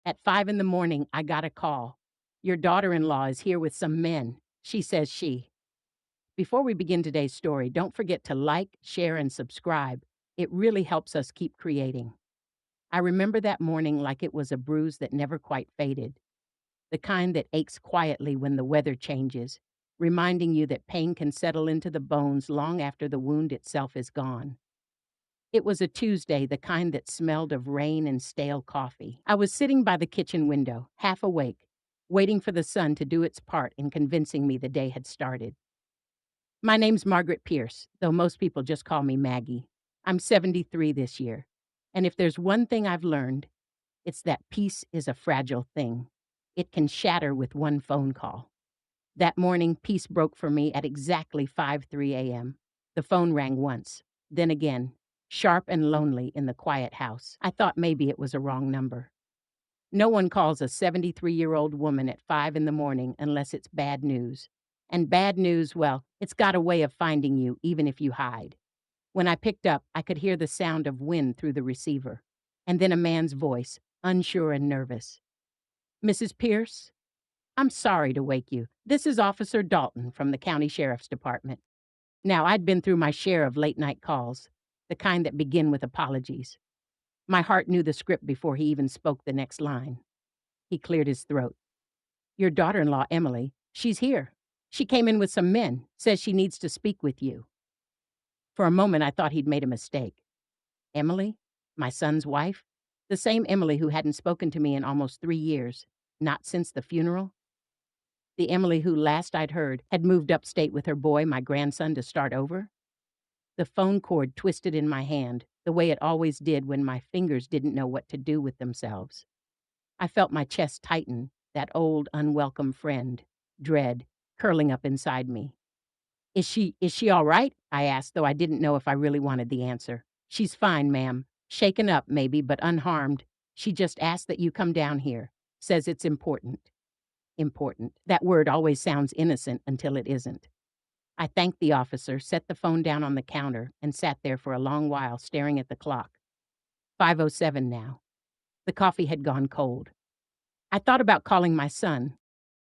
At 5 in the morning, I got a call. Your daughter-in-law is here with some men. She says she. Before we begin today's story, don't forget to like, share, and subscribe. It really helps us keep creating. I remember that morning like it was a bruise that never quite faded, the kind that aches quietly when the weather changes, reminding you that pain can settle into the bones long after the wound itself is gone. It was a Tuesday, the kind that smelled of rain and stale coffee. I was sitting by the kitchen window, half awake, waiting for the sun to do its part in convincing me the day had started. My name's Margaret Pierce, though most people just call me Maggie. I'm 73 this year. And if there's one thing I've learned, it's that peace is a fragile thing. It can shatter with one phone call. That morning, peace broke for me at exactly 5:03 a.m. The phone rang once, then again, sharp and lonely in the quiet house. I thought maybe it was a wrong number. No one calls a 73-year-old woman at 5 in the morning unless it's bad news. And bad news, well, it's got a way of finding you even if you hide. When I picked up, I could hear the sound of wind through the receiver, and then a man's voice, unsure and nervous. Mrs. Pierce? I'm sorry to wake you. This is Officer Dalton from the County Sheriff's Department. Now, I'd been through my share of late-night calls, the kind that begin with apologies. My heart knew the script before he even spoke the next line. He cleared his throat. Your daughter-in-law, Emily, she's here. She came in with some men, says she needs to speak with you. For a moment, I thought he'd made a mistake. Emily? My son's wife? The same Emily who hadn't spoken to me in almost 3 years, not since the funeral? The Emily who, last I'd heard, had moved upstate with her boy, my grandson, to start over? The phone cord twisted in my hand, the way it always did when my fingers didn't know what to do with themselves. I felt my chest tighten, that old, unwelcome friend, dread, curling up inside me. Is she all right? I asked, though I didn't know if I really wanted the answer. She's fine, ma'am. Shaken up, maybe, but unharmed. She just asked that you come down here. Says it's important. Important. That word always sounds innocent until it isn't. I thanked the officer, set the phone down on the counter, and sat there for a long while staring at the clock. 5:07 now. The coffee had gone cold. I thought about calling my son,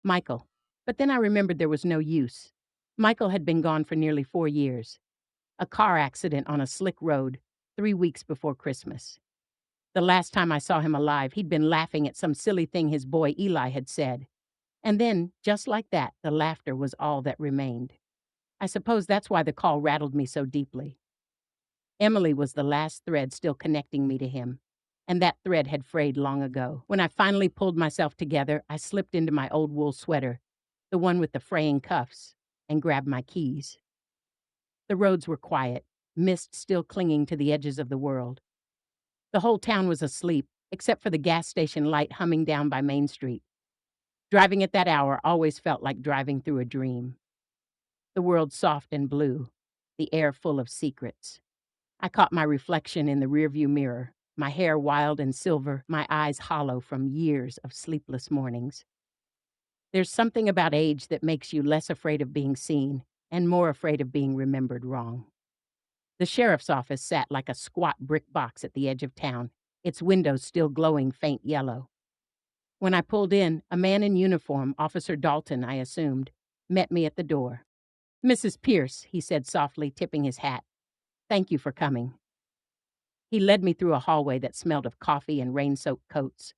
Michael, but then I remembered there was no use. Michael had been gone for nearly 4 years. A car accident on a slick road, 3 weeks before Christmas. The last time I saw him alive, he'd been laughing at some silly thing his boy Eli had said. And then, just like that, the laughter was all that remained. I suppose that's why the call rattled me so deeply. Emily was the last thread still connecting me to him, and that thread had frayed long ago. When I finally pulled myself together, I slipped into my old wool sweater, the one with the fraying cuffs, and grabbed my keys. The roads were quiet, mist still clinging to the edges of the world. The whole town was asleep, except for the gas station light humming down by Main Street. Driving at that hour always felt like driving through a dream. The world soft and blue, the air full of secrets. I caught my reflection in the rearview mirror, my hair wild and silver, my eyes hollow from years of sleepless mornings. There's something about age that makes you less afraid of being seen and more afraid of being remembered wrong. The sheriff's office sat like a squat brick box at the edge of town, its windows still glowing faint yellow. When I pulled in, a man in uniform, Officer Dalton, I assumed, met me at the door. Mrs. Pierce, he said softly, tipping his hat. Thank you for coming. He led me through a hallway that smelled of coffee and rain-soaked coats,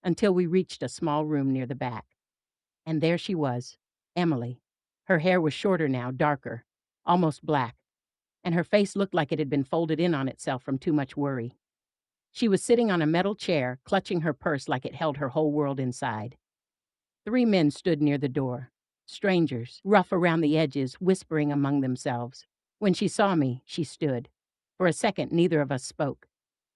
until we reached a small room near the back. And there she was, Emily. Her hair was shorter now, darker, almost black, and her face looked like it had been folded in on itself from too much worry. She was sitting on a metal chair, clutching her purse like it held her whole world inside. 3 men stood near the door, strangers, rough around the edges, whispering among themselves. When she saw me, she stood. For a second, neither of us spoke.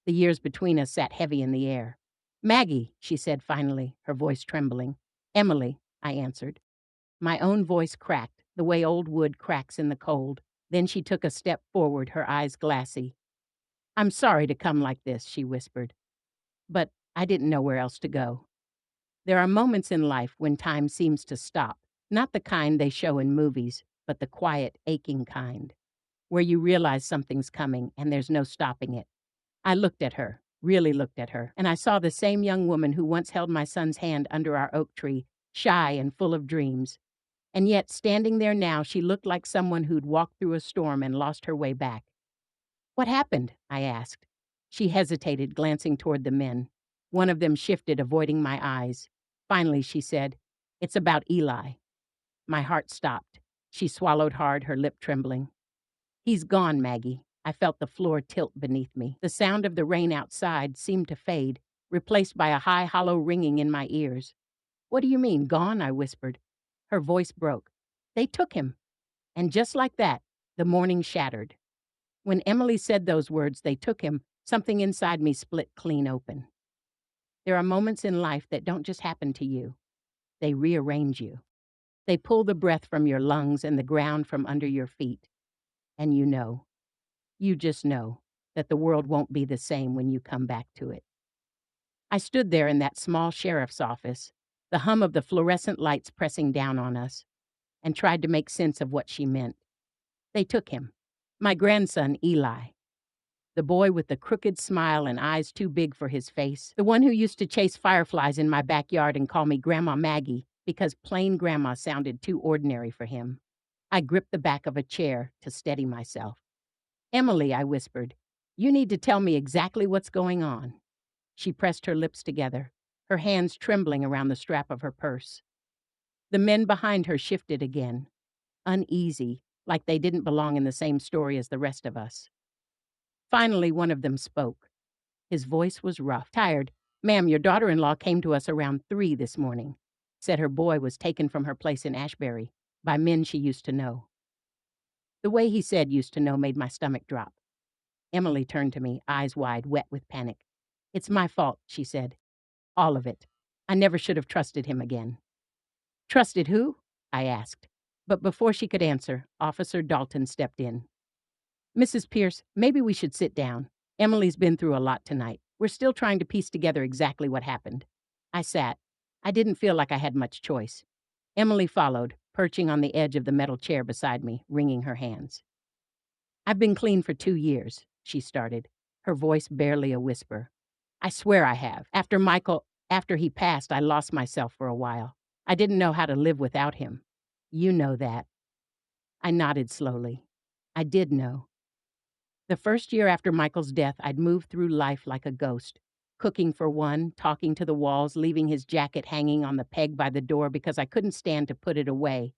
The years between us sat heavy in the air. Maggie, she said finally, her voice trembling. Emily, I answered. My own voice cracked, the way old wood cracks in the cold. Then she took a step forward, her eyes glassy. I'm sorry to come like this, she whispered. But I didn't know where else to go. There are moments in life when time seems to stop, not the kind they show in movies, but the quiet, aching kind, where you realize something's coming and there's no stopping it. I looked at her, really looked at her, and I saw the same young woman who once held my son's hand under our oak tree, shy and full of dreams. And yet, standing there now, she looked like someone who'd walked through a storm and lost her way back. "What happened?" I asked. She hesitated, glancing toward the men. One of them shifted, avoiding my eyes. Finally, she said, "It's about Eli." My heart stopped. She swallowed hard, her lip trembling. "He's gone, Maggie." I felt the floor tilt beneath me. The sound of the rain outside seemed to fade, replaced by a high, hollow ringing in my ears. "What do you mean, gone?" I whispered. Her voice broke. "They took him." And just like that, the morning shattered. When Emily said those words, "they took him," something inside me split clean open. There are moments in life that don't just happen to you. They rearrange you. They pull the breath from your lungs and the ground from under your feet. And you just know, that the world won't be the same when you come back to it. I stood there in that small sheriff's office, the hum of the fluorescent lights pressing down on us, and tried to make sense of what she meant. They took him. My grandson, Eli. The boy with the crooked smile and eyes too big for his face. The one who used to chase fireflies in my backyard and call me Grandma Maggie because plain grandma sounded too ordinary for him. I gripped the back of a chair to steady myself. "Emily," I whispered, "you need to tell me exactly what's going on." She pressed her lips together, her hands trembling around the strap of her purse. The men behind her shifted again, uneasy, like they didn't belong in the same story as the rest of us. Finally, one of them spoke. His voice was rough, tired. "Ma'am, your daughter-in-law came to us around 3 this morning. Said her boy was taken from her place in Ashbury by men she used to know." The way he said "used to know" made my stomach drop. Emily turned to me, eyes wide, wet with panic. "It's my fault," she said. "All of it. I never should have trusted him again." "Trusted who?" I asked. But before she could answer, Officer Dalton stepped in. "Mrs. Pierce, maybe we should sit down. Emily's been through a lot tonight. We're still trying to piece together exactly what happened." I sat. I didn't feel like I had much choice. Emily followed, perching on the edge of the metal chair beside me, wringing her hands. "I've been clean for 2 years," she started, her voice barely a whisper. "I swear I have. After he passed, I lost myself for a while. I didn't know how to live without him. You know that." I nodded slowly. I did know. The first year after Michael's death, I'd moved through life like a ghost, cooking for one, talking to the walls, leaving his jacket hanging on the peg by the door because I couldn't stand to put it away.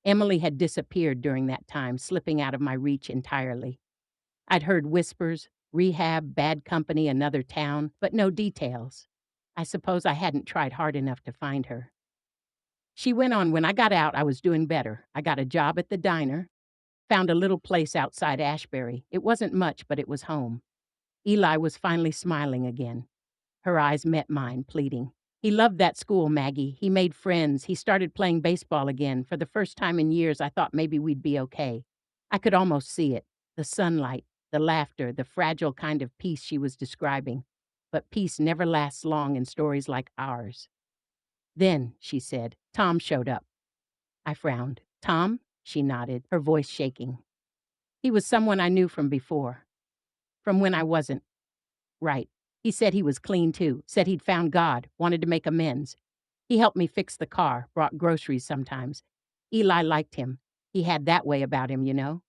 Emily had disappeared during that time, slipping out of my reach entirely. I'd heard whispers, rehab, bad company, another town, but no details. I suppose I hadn't tried hard enough to find her. She went on, "When I got out, I was doing better. I got a job at the diner, found a little place outside Ashbury. It wasn't much, but it was home." Eli was finally smiling again. Her eyes met mine, pleading. "He loved that school, Maggie. He made friends. He started playing baseball again. For the first time in years, I thought maybe we'd be okay." I could almost see it. The sunlight, the laughter, the fragile kind of peace she was describing. But peace never lasts long in stories like ours. "Then," she said, "Tom showed up." I frowned. "Tom?" She nodded, her voice shaking. "He was someone I knew from before. From when I wasn't right. He said he was clean too, said he'd found God, wanted to make amends. He helped me fix the car, brought groceries sometimes. Eli liked him. He had that way about him, you know?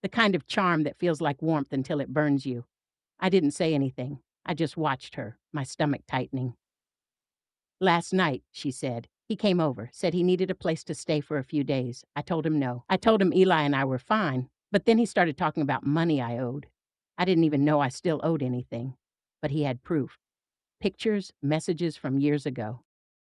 The kind of charm that feels like warmth until it burns you." I didn't say anything. I just watched her, my stomach tightening. "Last night," she said, "he came over, said he needed a place to stay for a few days. I told him no. I told him Eli and I were fine, but then he started talking about money I owed. I didn't even know I still owed anything. But he had proof. Pictures, messages from years ago.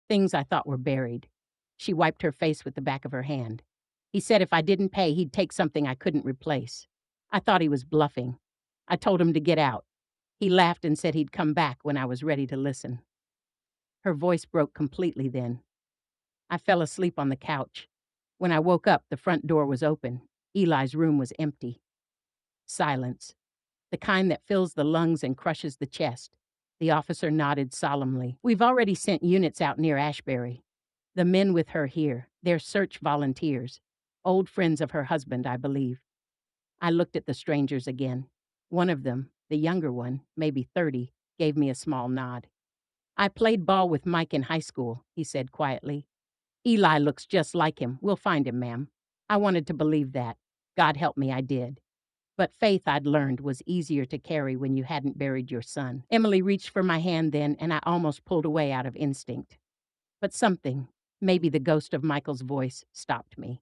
Things I thought were buried." She wiped her face with the back of her hand. "He said if I didn't pay, he'd take something I couldn't replace. I thought he was bluffing. I told him to get out. He laughed and said he'd come back when I was ready to listen." Her voice broke completely then. I fell asleep on the couch. When I woke up, the front door was open. Eli's room was empty. Silence. The kind that fills the lungs and crushes the chest. The officer nodded solemnly. "We've already sent units out near Ashbury. The men with her here, they're search volunteers. Old friends of her husband, I believe." I looked at the strangers again. One of them, the younger one, maybe 30, gave me a small nod. I played ball with Mike in high school, he said quietly. Eli looks just like him. We'll find him, ma'am. I wanted to believe that. God help me, I did. But faith, I'd learned, was easier to carry when you hadn't buried your son. Emily reached for my hand then, and I almost pulled away out of instinct. But something, maybe the ghost of Michael's voice, stopped me.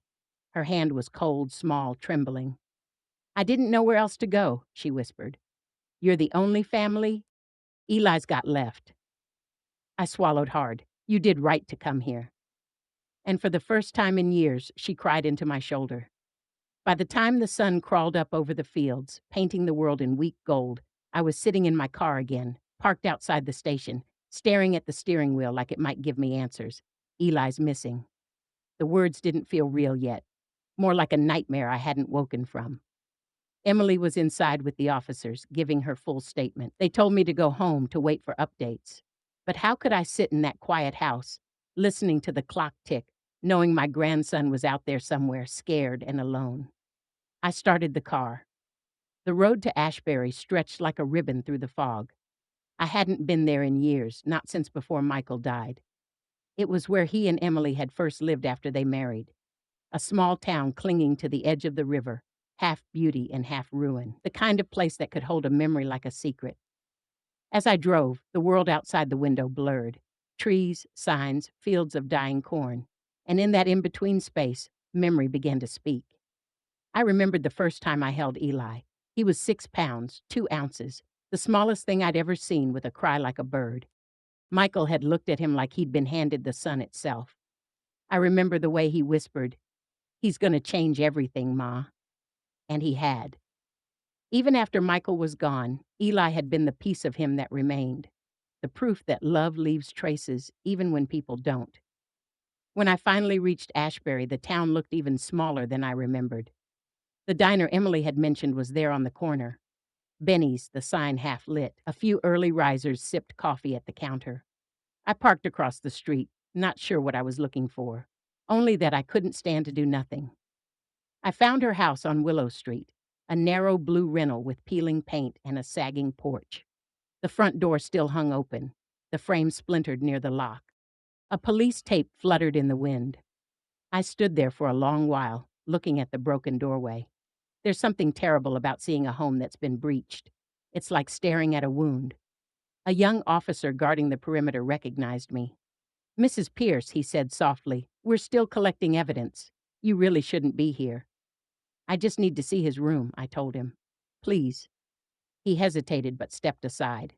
Her hand was cold, small, trembling. I didn't know where else to go, she whispered. You're the only family? Eli's got left. I swallowed hard. You did right to come here. And for the first time in years, she cried into my shoulder. By the time the sun crawled up over the fields, painting the world in weak gold, I was sitting in my car again, parked outside the station, staring at the steering wheel like it might give me answers. Eli's missing. The words didn't feel real yet, more like a nightmare I hadn't woken from. Emily was inside with the officers, giving her full statement. They told me to go home to wait for updates. But how could I sit in that quiet house, listening to the clock tick, knowing my grandson was out there somewhere, scared and alone? I started the car. The road to Ashbury stretched like a ribbon through the fog. I hadn't been there in years, not since before Michael died. It was where he and Emily had first lived after they married. A small town clinging to the edge of the river, half beauty and half ruin, the kind of place that could hold a memory like a secret. As I drove, the world outside the window blurred. Trees, signs, fields of dying corn. And in that in-between space, memory began to speak. I remembered the first time I held Eli. He was 6 pounds, 2 ounces, the smallest thing I'd ever seen with a cry like a bird. Michael had looked at him like he'd been handed the sun itself. I remember the way he whispered, "He's gonna change everything, Ma." And he had. Even after Michael was gone, Eli had been the piece of him that remained, the proof that love leaves traces even when people don't. When I finally reached Ashbury, the town looked even smaller than I remembered. The diner Emily had mentioned was there on the corner. Benny's, the sign half lit. A few early risers sipped coffee at the counter. I parked across the street, not sure what I was looking for, only that I couldn't stand to do nothing. I found her house on Willow Street, a narrow blue rental with peeling paint and a sagging porch. The front door still hung open, the frame splintered near the lock. A police tape fluttered in the wind. I stood there for a long while, looking at the broken doorway. There's something terrible about seeing a home that's been breached. It's like staring at a wound. A young officer guarding the perimeter recognized me. "Mrs. Pierce," he said softly, "we're still collecting evidence. You really shouldn't be here." "I just need to see his room," I told him. "Please." He hesitated but stepped aside.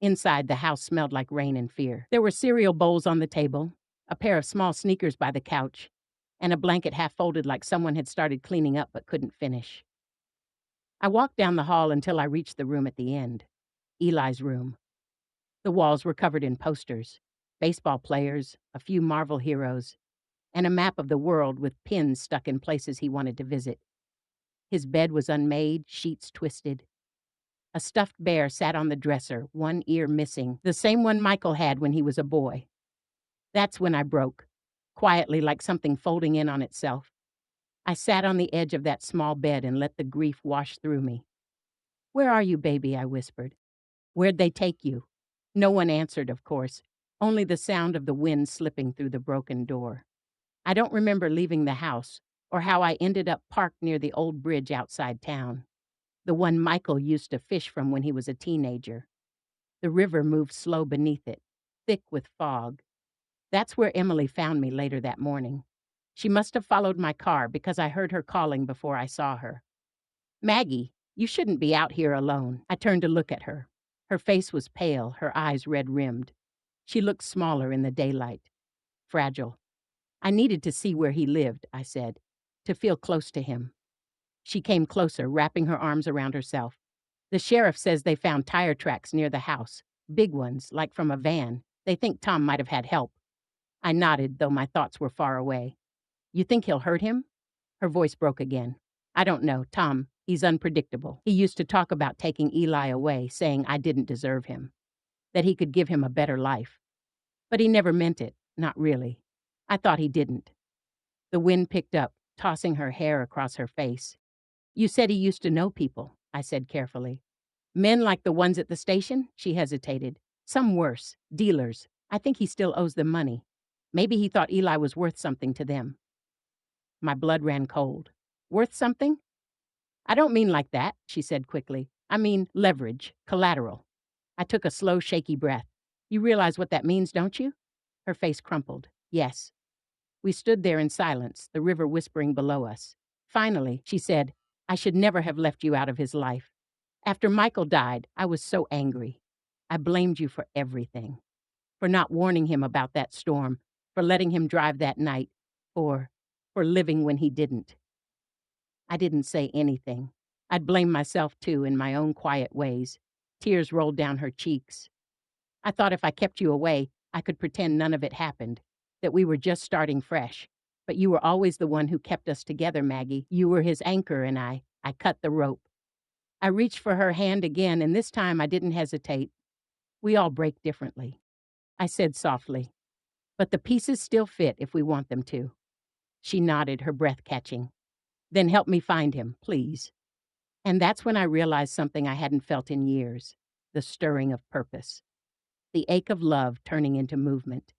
Inside, the house smelled like rain and fear. There were cereal bowls on the table, a pair of small sneakers by the couch, and a blanket half folded like someone had started cleaning up but couldn't finish. I walked down the hall until I reached the room at the end, Eli's room. The walls were covered in posters, baseball players, a few Marvel heroes, and a map of the world with pins stuck in places he wanted to visit. His bed was unmade, sheets twisted. A stuffed bear sat on the dresser, one ear missing, the same one Michael had when he was a boy. That's when I broke, quietly like something folding in on itself. I sat on the edge of that small bed and let the grief wash through me. "Where are you, baby?" I whispered. "Where'd they take you?" No one answered, of course, only the sound of the wind slipping through the broken door. I don't remember leaving the house or how I ended up parked near the old bridge outside town, the one Michael used to fish from when he was a teenager. The river moved slow beneath it, thick with fog. That's where Emily found me later that morning. She must have followed my car because I heard her calling before I saw her. "Maggie, you shouldn't be out here alone." I turned to look at her. Her face was pale, her eyes red-rimmed. She looked smaller in the daylight, fragile. "I needed to see where he lived," I said, "to feel close to him." She came closer, wrapping her arms around herself. "The sheriff says they found tire tracks near the house, big ones, like from a van. They think Tom might have had help." I nodded, though my thoughts were far away. "You think he'll hurt him?" Her voice broke again. "I don't know, Tom. He's unpredictable. He used to talk about taking Eli away, saying I didn't deserve him, that he could give him a better life. But he never meant it, not really. I thought he didn't." The wind picked up, tossing her hair across her face. "You said he used to know people," I said carefully. Men like the ones at the station? She hesitated. Some worse. Dealers. I think he still owes them money. Maybe he thought Eli was worth something to them. My blood ran cold. Worth something? I don't mean like that, she said quickly. I mean leverage, collateral. I took a slow, shaky breath. You realize what that means, don't you? Her face crumpled. Yes. We stood there in silence, the river whispering below us. Finally, she said, I should never have left you out of his life. After Michael died, I was so angry. I blamed you for everything. For not warning him about that storm, for letting him drive that night, for living when he didn't. I didn't say anything. I'd blame myself too in my own quiet ways. Tears rolled down her cheeks. I thought if I kept you away, I could pretend none of it happened, that we were just starting fresh. But you were always the one who kept us together, Maggie. You were his anchor, and I cut the rope. I reached for her hand again, and this time I didn't hesitate. We all break differently. I said softly, but the pieces still fit if we want them to. She nodded, her breath catching. Then help me find him, please. And that's when I realized something I hadn't felt in years, the stirring of purpose, the ache of love turning into movement.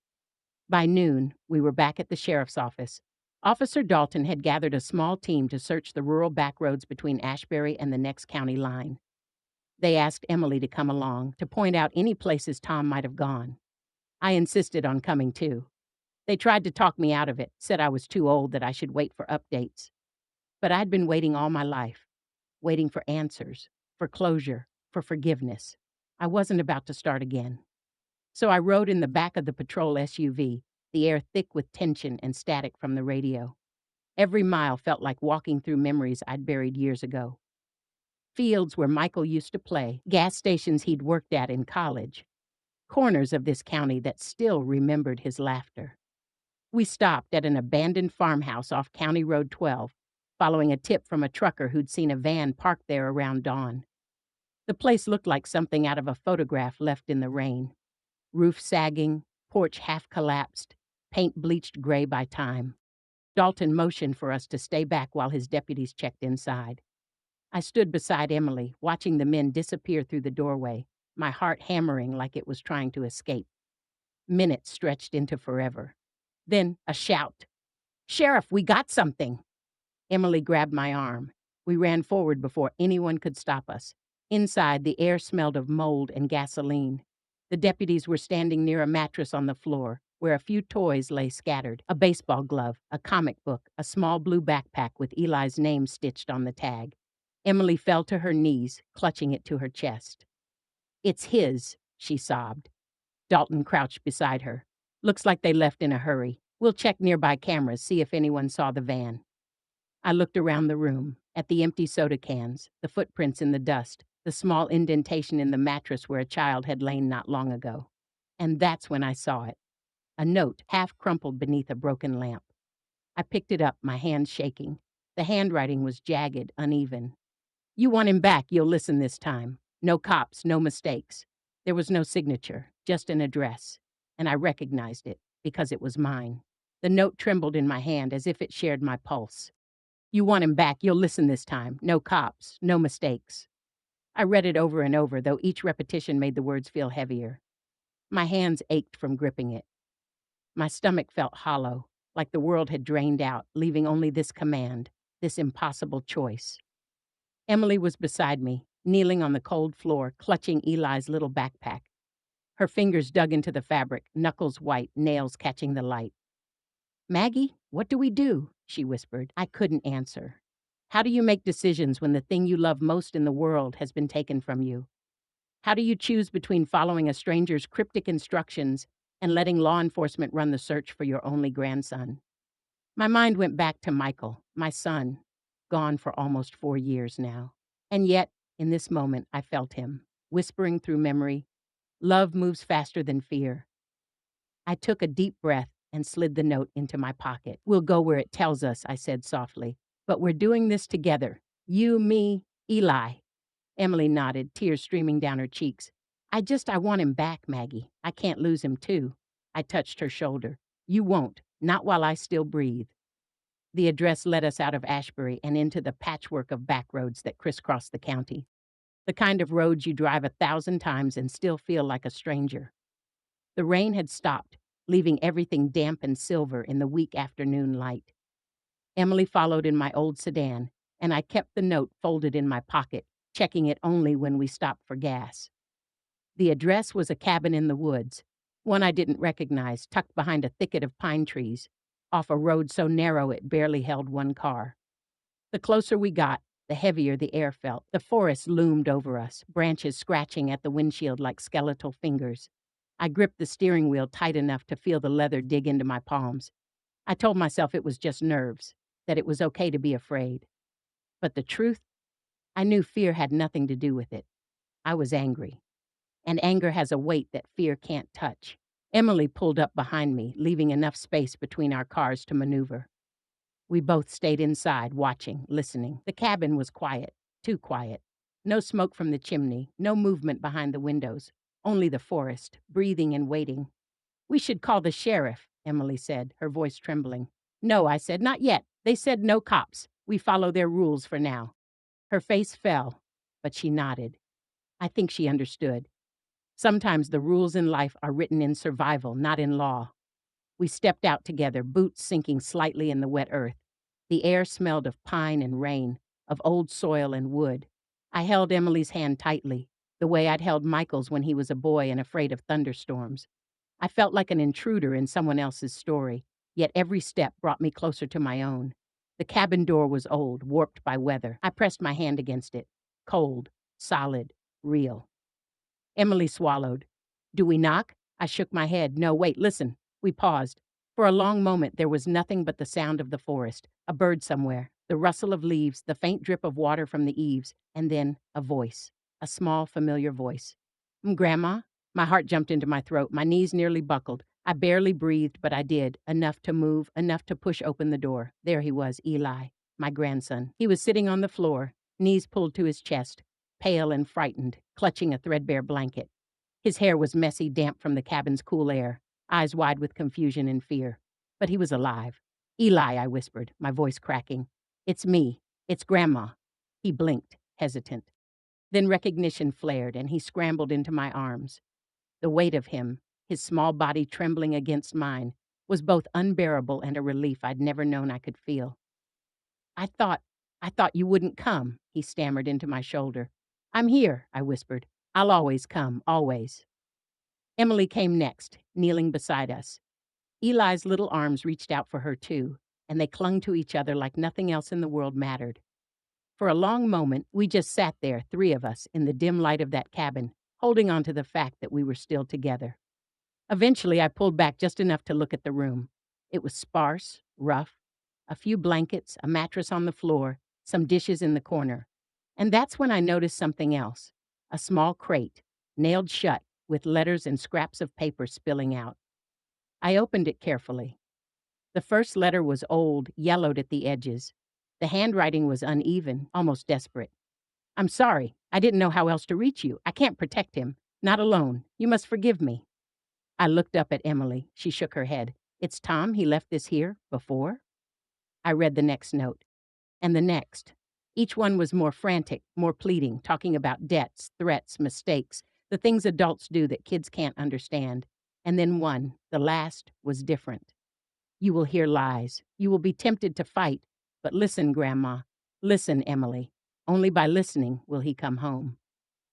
By noon, we were back at the sheriff's office. Officer Dalton had gathered a small team to search the rural back roads between Ashbury and the next county line. They asked Emily to come along to point out any places Tom might have gone. I insisted on coming too. They tried to talk me out of it, said I was too old, that I should wait for updates. But I'd been waiting all my life, waiting for answers, for closure, for forgiveness. I wasn't about to start again. So I rode in the back of the patrol SUV, the air thick with tension and static from the radio. Every mile felt like walking through memories I'd buried years ago. Fields where Michael used to play, gas stations he'd worked at in college, corners of this county that still remembered his laughter. We stopped at an abandoned farmhouse off County Road 12, following a tip from a trucker who'd seen a van parked there around dawn. The place looked like something out of a photograph left in the rain. Roof sagging, porch half collapsed, paint bleached gray by time. Dalton motioned for us to stay back while his deputies checked inside. I stood beside Emily, watching the men disappear through the doorway, my heart hammering like it was trying to escape. Minutes stretched into forever. Then a shout. "Sheriff, we got something!" Emily grabbed my arm. We ran forward before anyone could stop us. Inside, the air smelled of mold and gasoline. The deputies were standing near a mattress on the floor, where a few toys lay scattered. A baseball glove, a comic book, a small blue backpack with Eli's name stitched on the tag. Emily fell to her knees, clutching it to her chest. "It's his," she sobbed. Dalton crouched beside her. "Looks like they left in a hurry. We'll check nearby cameras, see if anyone saw the van." I looked around the room, at the empty soda cans, the footprints in the dust, the small indentation in the mattress where a child had lain not long ago. And that's when I saw it. A note, half crumpled beneath a broken lamp. I picked it up, my hand shaking. The handwriting was jagged, uneven. "You want him back, you'll listen this time. No cops, no mistakes." There was no signature, just an address. And I recognized it, because it was mine. The note trembled in my hand as if it shared my pulse. "You want him back, you'll listen this time. No cops, no mistakes." I read it over and over, though each repetition made the words feel heavier. My hands ached from gripping it. My stomach felt hollow, like the world had drained out, leaving only this command, this impossible choice. Emily was beside me, kneeling on the cold floor, clutching Eli's little backpack. Her fingers dug into the fabric, knuckles white, nails catching the light. "Maggie, what do we do?" she whispered. I couldn't answer. How do you make decisions when the thing you love most in the world has been taken from you? How do you choose between following a stranger's cryptic instructions and letting law enforcement run the search for your only grandson? My mind went back to Michael, my son, gone for almost 4 years now. And yet, in this moment, I felt him, whispering through memory, "Love moves faster than fear." I took a deep breath and slid the note into my pocket. "We'll go where it tells us," I said softly. "But we're doing this together. You, me, Eli." Emily nodded, tears streaming down her cheeks. I want him back, Maggie. I can't lose him, too." I touched her shoulder. "You won't, not while I still breathe." The address led us out of Ashbury and into the patchwork of back roads that crisscrossed the county. the kind of roads you drive 1,000 times and still feel like a stranger. The rain had stopped, leaving everything damp and silver in the weak afternoon light. Emily followed in my old sedan, and I kept the note folded in my pocket, checking it only when we stopped for gas. The address was a cabin in the woods, one I didn't recognize, tucked behind a thicket of pine trees, off a road so narrow it barely held one car. The closer we got, the heavier the air felt. The forest loomed over us, branches scratching at the windshield like skeletal fingers. I gripped the steering wheel tight enough to feel the leather dig into my palms. I told myself it was just nerves, that it was okay to be afraid. But the truth, I knew fear had nothing to do with it. I was angry, and anger has a weight that fear can't touch. Emily pulled up behind me, leaving enough space between our cars to maneuver. We both stayed inside, watching, listening. The cabin was quiet, too quiet. No smoke from the chimney, no movement behind the windows, only the forest, breathing and waiting. "We should call the sheriff," Emily said, her voice trembling. "No," I said, "not yet. They said no cops. We follow their rules for now." Her face fell, but she nodded. I think she understood. Sometimes the rules in life are written in survival, not in law. We stepped out together, boots sinking slightly in the wet earth. The air smelled of pine and rain, of old soil and wood. I held Emily's hand tightly, the way I'd held Michael's when he was a boy and afraid of thunderstorms. I felt like an intruder in someone else's story, yet every step brought me closer to my own. The cabin door was old, warped by weather. I pressed my hand against it. Cold, solid, real. Emily swallowed. "Do we knock?" I shook my head. "No, wait, listen." We paused. For a long moment there was nothing but the sound of the forest, a bird somewhere, the rustle of leaves, the faint drip of water from the eaves, and then a voice, a small, familiar voice. Grandma?" My heart jumped into my throat. My knees nearly buckled. I barely breathed, but I did, enough to move, enough to push open the door. There he was, Eli, my grandson. He was sitting on the floor, knees pulled to his chest, pale and frightened, clutching a threadbare blanket. His hair was messy, damp from the cabin's cool air, eyes wide with confusion and fear. But he was alive. "Eli," I whispered, my voice cracking. "It's me. It's Grandma." He blinked, hesitant. Then recognition flared, and he scrambled into my arms. The weight of him, his small body trembling against mine, was both unbearable and a relief I'd never known I could feel. I thought you wouldn't come," he stammered into my shoulder. "I'm here," I whispered. "I'll always come, always." Emily came next, kneeling beside us. Eli's little arms reached out for her too, and they clung to each other like nothing else in the world mattered. For a long moment, we just sat there, three of us, in the dim light of that cabin, holding on to the fact that we were still together. Eventually, I pulled back just enough to look at the room. It was sparse, rough, a few blankets, a mattress on the floor, some dishes in the corner. And that's when I noticed something else, a small crate, nailed shut, with letters and scraps of paper spilling out. I opened it carefully. The first letter was old, yellowed at the edges. The handwriting was uneven, almost desperate. "I'm sorry. I didn't know how else to reach you. I can't protect him. Not alone. You must forgive me." I looked up at Emily. She shook her head. "It's Tom. He left this here before?" I read the next note. And the next. Each one was more frantic, more pleading, talking about debts, threats, mistakes, the things adults do that kids can't understand. And then one, the last, was different. "You will hear lies. You will be tempted to fight. But listen, Grandma. Listen, Emily. Only by listening will he come home."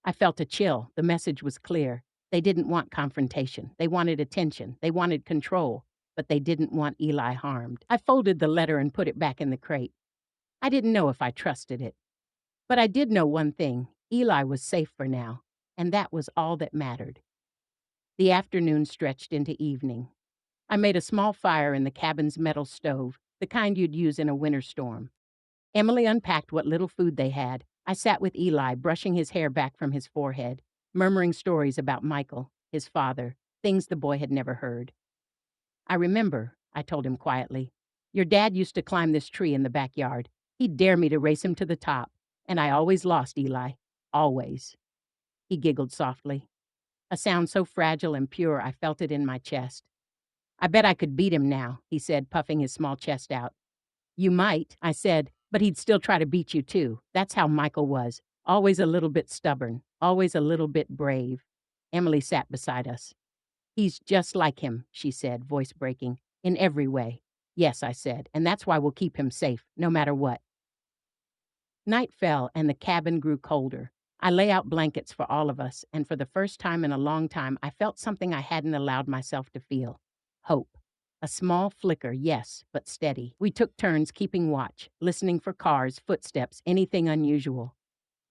I felt a chill. The message was clear. They didn't want confrontation. They wanted attention. They wanted control. But they didn't want Eli harmed. I folded the letter and put it back in the crate. I didn't know if I trusted it. But I did know one thing. Eli was safe for now. And that was all that mattered. The afternoon stretched into evening. I made a small fire in the cabin's metal stove, the kind you'd use in a winter storm. Emily unpacked what little food they had. I sat with Eli, brushing his hair back from his forehead, murmuring stories about Michael, his father, things the boy had never heard. "I remember," I told him quietly. "Your dad used to climb this tree in the backyard. He'd dare me to race him to the top. And I always lost, Eli. Always." He giggled softly, a sound so fragile and pure I felt it in my chest. "I bet I could beat him now," he said, puffing his small chest out. "You might," I said, "but he'd still try to beat you too. That's how Michael was. Always a little bit stubborn, always a little bit brave. Emily sat beside us. "He's just like him," she said, voice breaking, "in every way." "Yes," I said, "and that's why we'll keep him safe, no matter what." Night fell and the cabin grew colder. I lay out blankets for all of us, and for the first time in a long time, I felt something I hadn't allowed myself to feel: hope. A small flicker, yes, but steady. We took turns keeping watch, listening for cars, footsteps, anything unusual.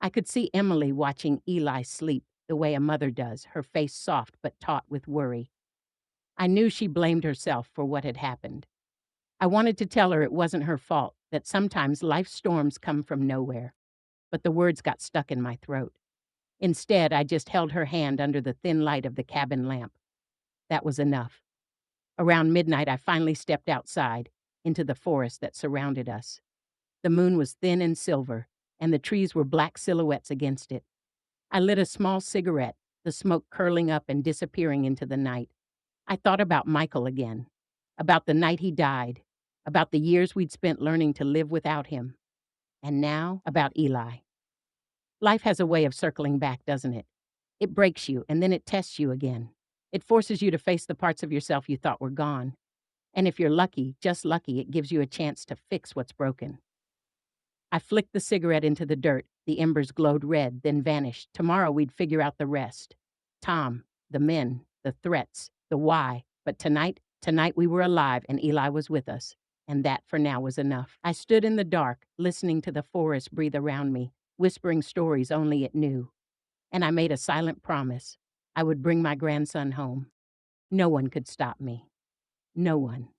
I could see Emily watching Eli sleep the way a mother does, her face soft but taut with worry. I knew she blamed herself for what had happened. I wanted to tell her it wasn't her fault, that sometimes life storms come from nowhere, but the words got stuck in my throat. Instead, I just held her hand under the thin light of the cabin lamp. That was enough. Around midnight, I finally stepped outside, into the forest that surrounded us. The moon was thin and silver, and the trees were black silhouettes against it. I lit a small cigarette, the smoke curling up and disappearing into the night. I thought about Michael again, about the night he died, about the years we'd spent learning to live without him, and now about Eli. Life has a way of circling back, doesn't it? It breaks you, and then it tests you again. It forces you to face the parts of yourself you thought were gone. And if you're lucky, just lucky, it gives you a chance to fix what's broken. I flicked the cigarette into the dirt. The embers glowed red, then vanished. Tomorrow we'd figure out the rest. Tom, the men, the threats, the why. But tonight we were alive and Eli was with us. And that for now was enough. I stood in the dark, listening to the forest breathe around me, whispering stories only it knew. And I made a silent promise. I would bring my grandson home. No one could stop me. No one.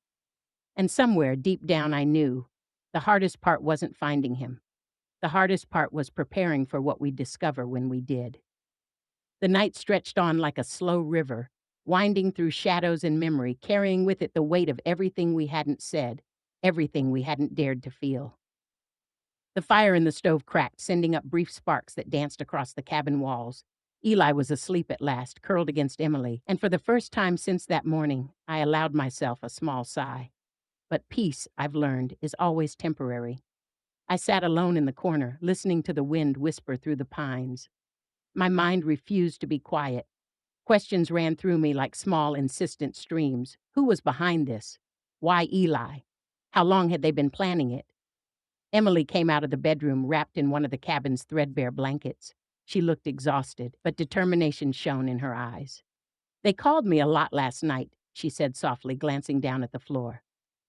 And somewhere deep down I knew the hardest part wasn't finding him. The hardest part was preparing for what we'd discover when we did. The night stretched on like a slow river, winding through shadows and memory, carrying with it the weight of everything we hadn't said, everything we hadn't dared to feel. The fire in the stove cracked, sending up brief sparks that danced across the cabin walls. Eli was asleep at last, curled against Emily, and for the first time since that morning, I allowed myself a small sigh. But peace, I've learned, is always temporary. I sat alone in the corner, listening to the wind whisper through the pines. My mind refused to be quiet. Questions ran through me like small, insistent streams. Who was behind this? Why Eli? How long had they been planning it? Emily came out of the bedroom wrapped in one of the cabin's threadbare blankets. She looked exhausted, but determination shone in her eyes. "They called me a lot last night," she said softly, glancing down at the floor.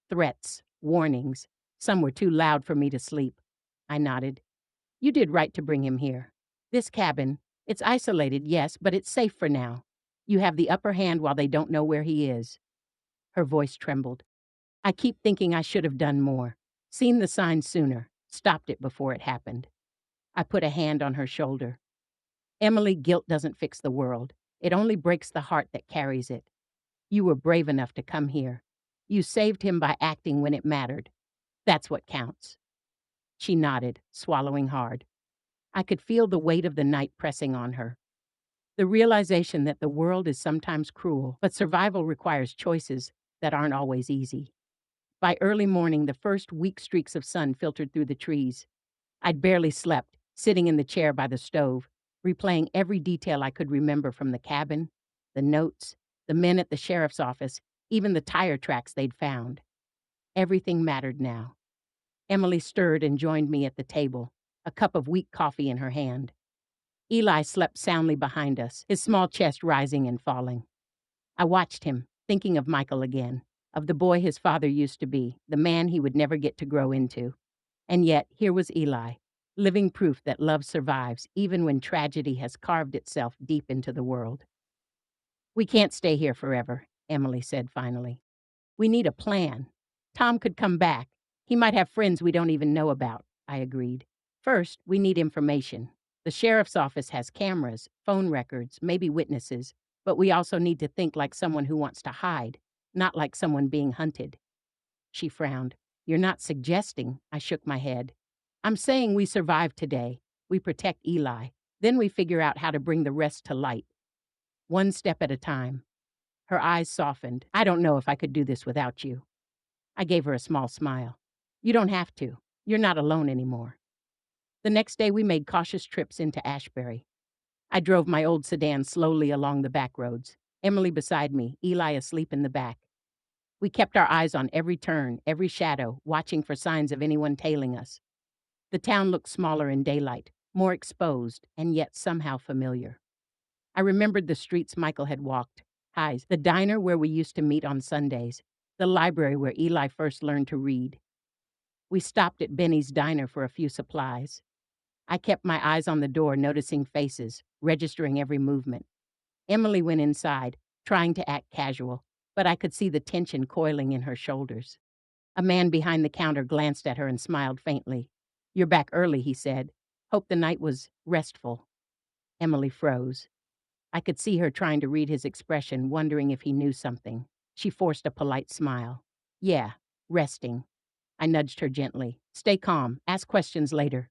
"Threats, warnings. Some were too loud for me to sleep." I nodded. "You did right to bring him here. This cabin, it's isolated, yes, but it's safe for now. You have the upper hand while they don't know where he is." Her voice trembled. "I keep thinking I should have done more. Seen the signs sooner. Stopped it before it happened." I put a hand on her shoulder. "Emily, guilt doesn't fix the world. It only breaks the heart that carries it. You were brave enough to come here. You saved him by acting when it mattered. That's what counts." She nodded, swallowing hard. I could feel the weight of the night pressing on her. The realization that the world is sometimes cruel, but survival requires choices that aren't always easy. By early morning, the first weak streaks of sun filtered through the trees. I'd barely slept, sitting in the chair by the stove, replaying every detail I could remember from the cabin, the notes, the men at the sheriff's office, even the tire tracks they'd found. Everything mattered now. Emily stirred and joined me at the table, a cup of weak coffee in her hand. Eli slept soundly behind us, his small chest rising and falling. I watched him, thinking of Michael again, of the boy his father used to be, the man he would never get to grow into. And yet, here was Eli, living proof that love survives even when tragedy has carved itself deep into the world. "We can't stay here forever," Emily said finally. "We need a plan. Tom could come back. He might have friends we don't even know about," I agreed. "First, we need information. The sheriff's office has cameras, phone records, maybe witnesses, but we also need to think like someone who wants to hide, not like someone being hunted." She frowned. "You're not suggesting," I shook my head. "I'm saying we survive today. We protect Eli. Then we figure out how to bring the rest to light. One step at a time." Her eyes softened. "I don't know if I could do this without you." I gave her a small smile. "You don't have to. You're not alone anymore." The next day, we made cautious trips into Ashbury. I drove my old sedan slowly along the back roads, Emily beside me, Eli asleep in the back. We kept our eyes on every turn, every shadow, watching for signs of anyone tailing us. The town looked smaller in daylight, more exposed, and yet somehow familiar. I remembered the streets Michael had walked, Highs, the diner where we used to meet on Sundays, the library where Eli first learned to read. We stopped at Benny's diner for a few supplies. I kept my eyes on the door, noticing faces, registering every movement. Emily went inside, trying to act casual, but I could see the tension coiling in her shoulders. A man behind the counter glanced at her and smiled faintly. "You're back early," he said. "Hope the night was restful." Emily froze. I could see her trying to read his expression, wondering if he knew something. She forced a polite smile. "Yeah, resting." I nudged her gently. "Stay calm. Ask questions later."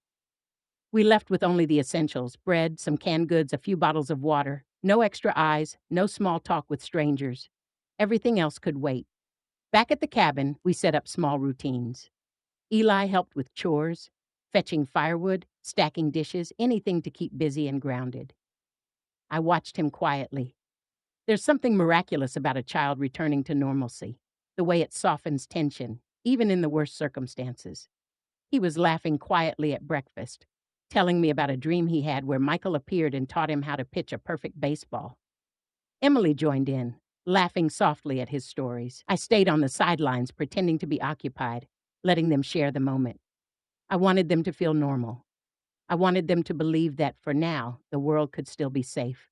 We left with only the essentials: bread, some canned goods, a few bottles of water. No extra eyes, no small talk with strangers. Everything else could wait. Back at the cabin, we set up small routines. Eli helped with chores, fetching firewood, stacking dishes, anything to keep busy and grounded. I watched him quietly. There's something miraculous about a child returning to normalcy, the way it softens tension, even in the worst circumstances. He was laughing quietly at breakfast, telling me about a dream he had where Michael appeared and taught him how to pitch a perfect baseball. Emily joined in, laughing softly at his stories. I stayed on the sidelines, pretending to be occupied, letting them share the moment. I wanted them to feel normal. I wanted them to believe that, for now, the world could still be safe.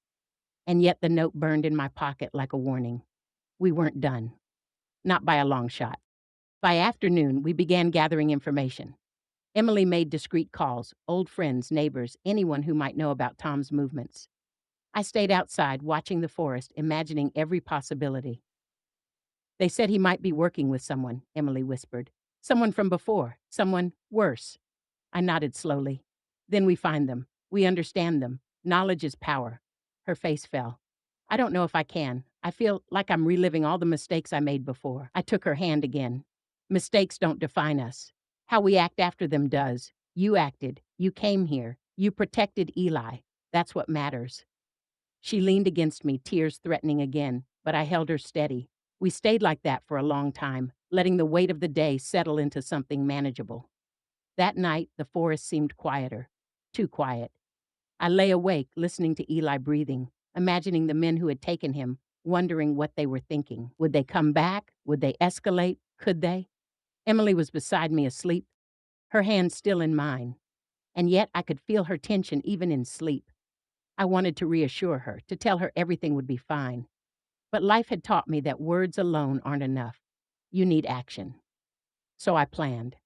And yet the note burned in my pocket like a warning. We weren't done. Not by a long shot. By afternoon, we began gathering information. Emily made discreet calls, old friends, neighbors, anyone who might know about Tom's movements. I stayed outside, watching the forest, imagining every possibility. "They said he might be working with someone," Emily whispered. "Someone from before, someone worse." I nodded slowly. "Then we find them. We understand them. Knowledge is power." Her face fell. "I don't know if I can. I feel like I'm reliving all the mistakes I made before." I took her hand again. "Mistakes don't define us. How we act after them does. You acted. You came here. You protected Eli. That's what matters." She leaned against me, tears threatening again, but I held her steady. We stayed like that for a long time, letting the weight of the day settle into something manageable. That night, the forest seemed quieter. Too quiet. I lay awake, listening to Eli breathing, imagining the men who had taken him, wondering what they were thinking. Would they come back? Would they escalate? Could they? Emily was beside me, asleep, her hand still in mine. And yet I could feel her tension even in sleep. I wanted to reassure her, to tell her everything would be fine. But life had taught me that words alone aren't enough. You need action. So I planned.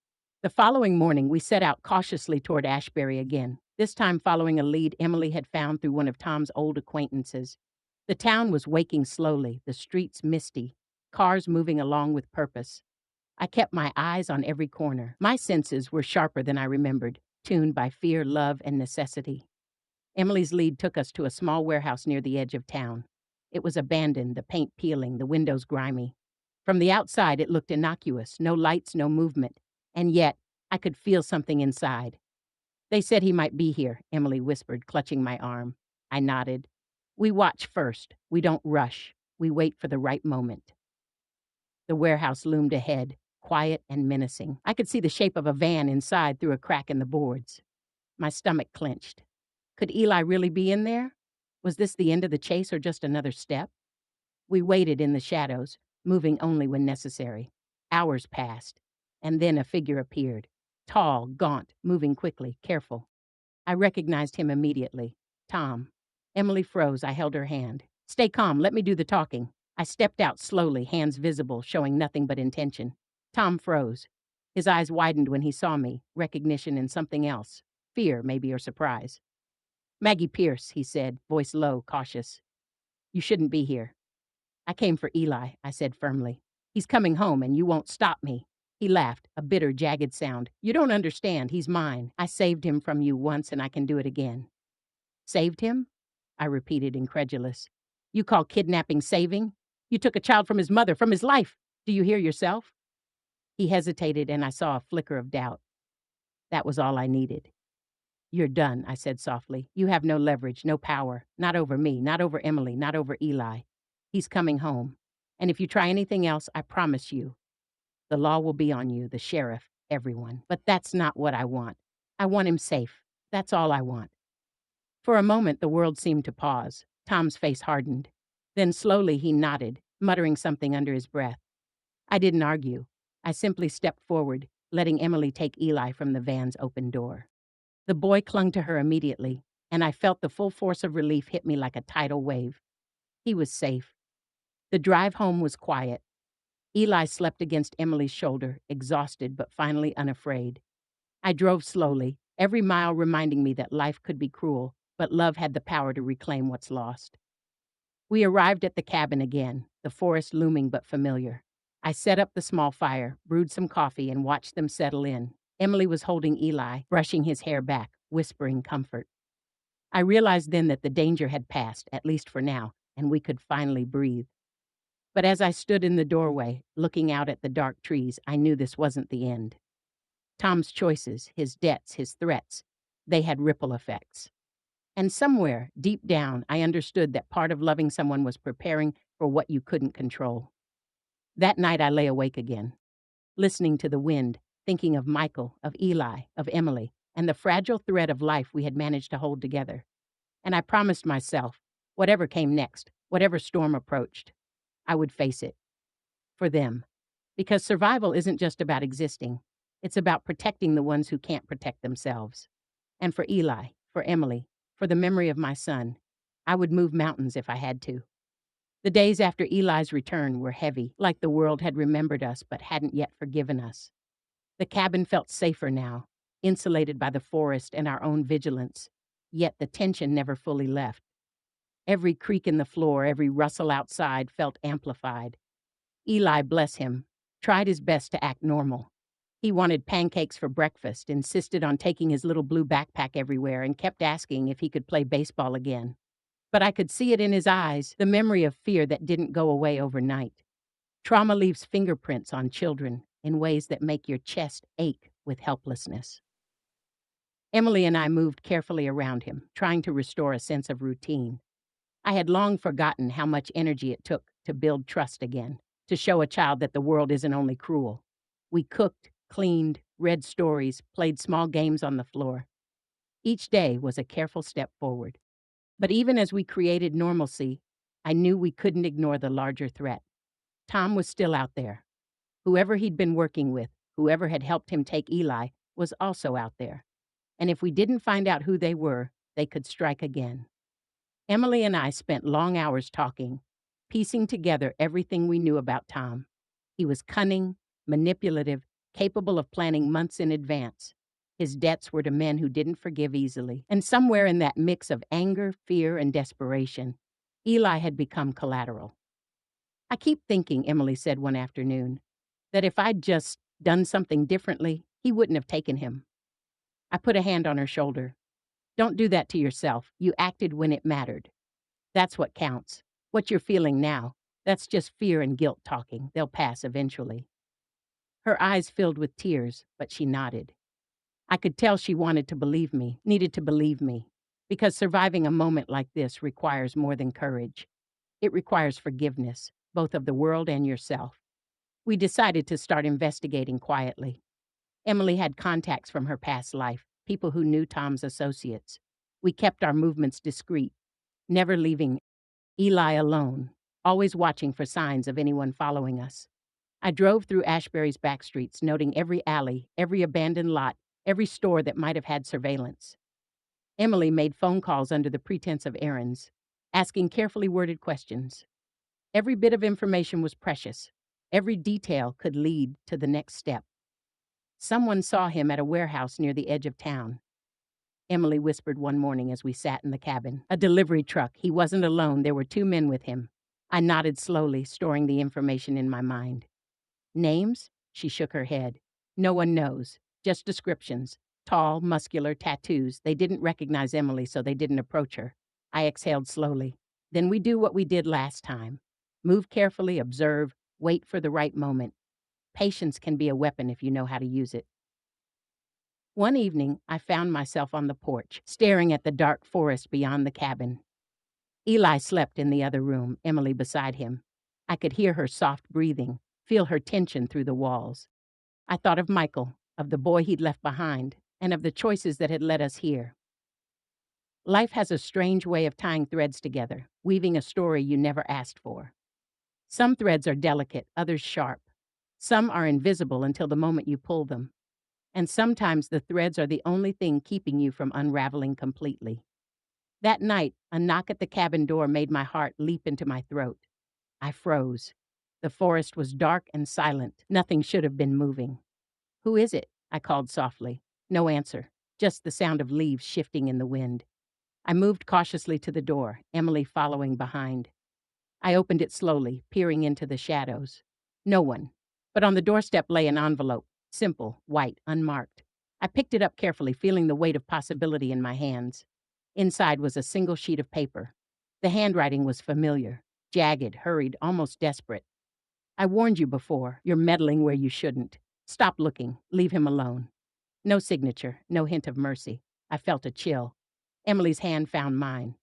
The following morning, we set out cautiously toward Ashbury again, this time following a lead Emily had found through one of Tom's old acquaintances. The town was waking slowly, the streets misty, cars moving along with purpose. I kept my eyes on every corner. My senses were sharper than I remembered, tuned by fear, love, and necessity. Emily's lead took us to a small warehouse near the edge of town. It was abandoned, the paint peeling, the windows grimy. From the outside, it looked innocuous, no lights, no movement. And yet, I could feel something inside. "They said he might be here," Emily whispered, clutching my arm. I nodded. "We watch first. We don't rush. We wait for the right moment." The warehouse loomed ahead, quiet and menacing. I could see the shape of a van inside through a crack in the boards. My stomach clenched. Could Eli really be in there? Was this the end of the chase or just another step? We waited in the shadows, moving only when necessary. Hours passed, and then a figure appeared. Tall, gaunt, moving quickly, careful. I recognized him immediately. Tom. Emily froze. I held her hand. "Stay calm. Let me do the talking." I stepped out slowly, hands visible, showing nothing but intention. Tom froze. His eyes widened when he saw me, recognition and something else. Fear, maybe, or surprise. "Maggie Pierce," he said, voice low, cautious. "You shouldn't be here." "I came for Eli," I said firmly. "He's coming home, and you won't stop me." He laughed, a bitter, jagged sound. "You don't understand. He's mine. I saved him from you once, and I can do it again." "Saved him?" I repeated, incredulous. "You call kidnapping saving? You took a child from his mother, from his life. Do you hear yourself?" He hesitated, and I saw a flicker of doubt. That was all I needed. "You're done," I said softly. "You have no leverage, no power. Not over me, not over Emily, not over Eli. He's coming home. And if you try anything else, I promise you, the law will be on you, the sheriff, everyone. But that's not what I want. I want him safe. That's all I want." For a moment, the world seemed to pause. Tom's face hardened. Then slowly he nodded, muttering something under his breath. I didn't argue. I simply stepped forward, letting Emily take Eli from the van's open door. The boy clung to her immediately, and I felt the full force of relief hit me like a tidal wave. He was safe. The drive home was quiet. Eli slept against Emily's shoulder, exhausted but finally unafraid. I drove slowly, every mile reminding me that life could be cruel, but love had the power to reclaim what's lost. We arrived at the cabin again, the forest looming but familiar. I set up the small fire, brewed some coffee, and watched them settle in. Emily was holding Eli, brushing his hair back, whispering comfort. I realized then that the danger had passed, at least for now, and we could finally breathe. But as I stood in the doorway, looking out at the dark trees, I knew this wasn't the end. Tom's choices, his debts, his threats, they had ripple effects. And somewhere, deep down, I understood that part of loving someone was preparing for what you couldn't control. That night I lay awake again, listening to the wind, thinking of Michael, of Eli, of Emily, and the fragile thread of life we had managed to hold together. And I promised myself, whatever came next, whatever storm approached, I would face it. For them. Because survival isn't just about existing. It's about protecting the ones who can't protect themselves. And for Eli, for Emily, for the memory of my son, I would move mountains if I had to. The days after Eli's return were heavy, like the world had remembered us but hadn't yet forgiven us. The cabin felt safer now, insulated by the forest and our own vigilance, yet the tension never fully left. Every creak in the floor, every rustle outside felt amplified. Eli, bless him, tried his best to act normal. He wanted pancakes for breakfast, insisted on taking his little blue backpack everywhere, and kept asking if he could play baseball again. But I could see it in his eyes, the memory of fear that didn't go away overnight. Trauma leaves fingerprints on children in ways that make your chest ache with helplessness. Emily and I moved carefully around him, trying to restore a sense of routine. I had long forgotten how much energy it took to build trust again, to show a child that the world isn't only cruel. We cooked, cleaned, read stories, played small games on the floor. Each day was a careful step forward. But even as we created normalcy, I knew we couldn't ignore the larger threat. Tom was still out there. Whoever he'd been working with, whoever had helped him take Eli, was also out there. And if we didn't find out who they were, they could strike again. Emily and I spent long hours talking, piecing together everything we knew about Tom. He was cunning, manipulative, capable of planning months in advance. His debts were to men who didn't forgive easily. And somewhere in that mix of anger, fear, and desperation, Eli had become collateral. "I keep thinking," Emily said one afternoon, "that if I'd just done something differently, he wouldn't have taken him." I put a hand on her shoulder. "Don't do that to yourself. You acted when it mattered. That's what counts. What you're feeling now, that's just fear and guilt talking. They'll pass eventually." Her eyes filled with tears, but she nodded. I could tell she wanted to believe me, needed to believe me, because surviving a moment like this requires more than courage. It requires forgiveness, both of the world and yourself. We decided to start investigating quietly. Emily had contacts from her past life, people who knew Tom's associates. We kept our movements discreet, never leaving Eli alone, always watching for signs of anyone following us. I drove through Ashbury's back streets, noting every alley, every abandoned lot, every store that might have had surveillance. Emily made phone calls under the pretense of errands, asking carefully worded questions. Every bit of information was precious. Every detail could lead to the next step. Someone saw him at a warehouse near the edge of town. Emily whispered one morning as we sat in the cabin. "A delivery truck. He wasn't alone. There were two men with him." I nodded slowly, storing the information in my mind. "Names?" She shook her head. "No one knows. Just descriptions. Tall, muscular, tattoos. They didn't recognize Emily, so they didn't approach her." I exhaled slowly. "Then we do what we did last time. Move carefully, observe, wait for the right moment. Patience can be a weapon if you know how to use it." One evening, I found myself on the porch, staring at the dark forest beyond the cabin. Eli slept in the other room, Emily beside him. I could hear her soft breathing, feel her tension through the walls. I thought of Michael, of the boy he'd left behind, and of the choices that had led us here. Life has a strange way of tying threads together, weaving a story you never asked for. Some threads are delicate, others sharp. Some are invisible until the moment you pull them. And sometimes the threads are the only thing keeping you from unraveling completely. That night, a knock at the cabin door made my heart leap into my throat. I froze. The forest was dark and silent. Nothing should have been moving. "Who is it?" I called softly. No answer, just the sound of leaves shifting in the wind. I moved cautiously to the door, Emily following behind. I opened it slowly, peering into the shadows. No one. But on the doorstep lay an envelope, simple, white, unmarked. I picked it up carefully, feeling the weight of possibility in my hands. Inside was a single sheet of paper. The handwriting was familiar, jagged, hurried, almost desperate. "I warned you before. You're meddling where you shouldn't. Stop looking. Leave him alone." No signature, no hint of mercy. I felt a chill. Emily's hand found mine.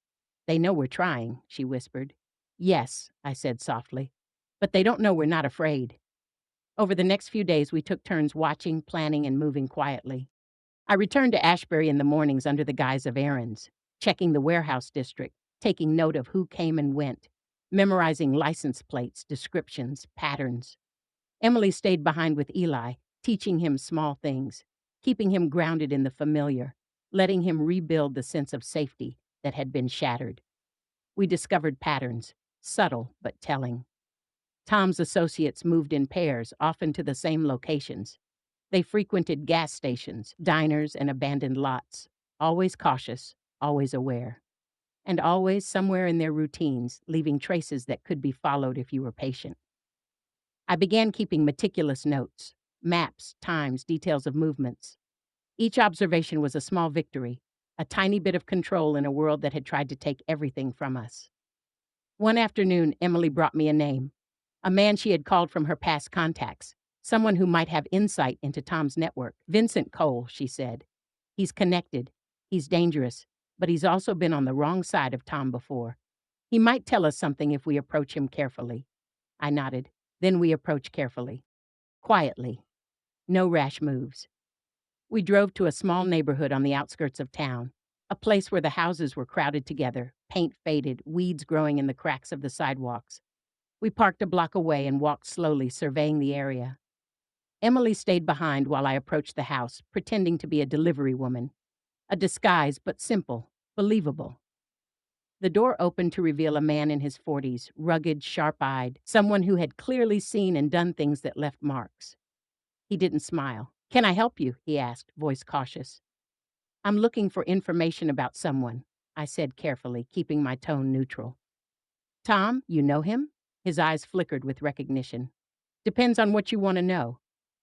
"They know we're trying," she whispered. "Yes," I said softly. "But they don't know we're not afraid." Over the next few days, we took turns watching, planning, and moving quietly. I returned to Ashbury in the mornings under the guise of errands, checking the warehouse district, taking note of who came and went, memorizing license plates, descriptions, patterns. Emily stayed behind with Eli, teaching him small things, keeping him grounded in the familiar, letting him rebuild the sense of safety that had been shattered. We discovered patterns, subtle but telling. Tom's associates moved in pairs, often to the same locations. They frequented gas stations, diners, and abandoned lots, always cautious, always aware, and always somewhere in their routines, leaving traces that could be followed if you were patient. I began keeping meticulous notes, maps, times, details of movements. Each observation was a small victory, a tiny bit of control in a world that had tried to take everything from us. One afternoon, Emily brought me a name, a man she had called from her past contacts, someone who might have insight into Tom's network. "Vincent Cole," she said. "He's connected. He's dangerous, but he's also been on the wrong side of Tom before. He might tell us something if we approach him carefully." I nodded. Then we approached carefully. Quietly. No rash moves. We drove to a small neighborhood on the outskirts of town, a place where the houses were crowded together, paint faded, weeds growing in the cracks of the sidewalks. We parked a block away and walked slowly, surveying the area. Emily stayed behind while I approached the house, pretending to be a delivery woman. A disguise, but simple, believable. The door opened to reveal a man in his 40s, rugged, sharp-eyed, someone who had clearly seen and done things that left marks. He didn't smile. "Can I help you?" he asked, voice cautious. "I'm looking for information about someone," I said carefully, keeping my tone neutral. "Tom, you know him?" His eyes flickered with recognition. "Depends on what you want to know.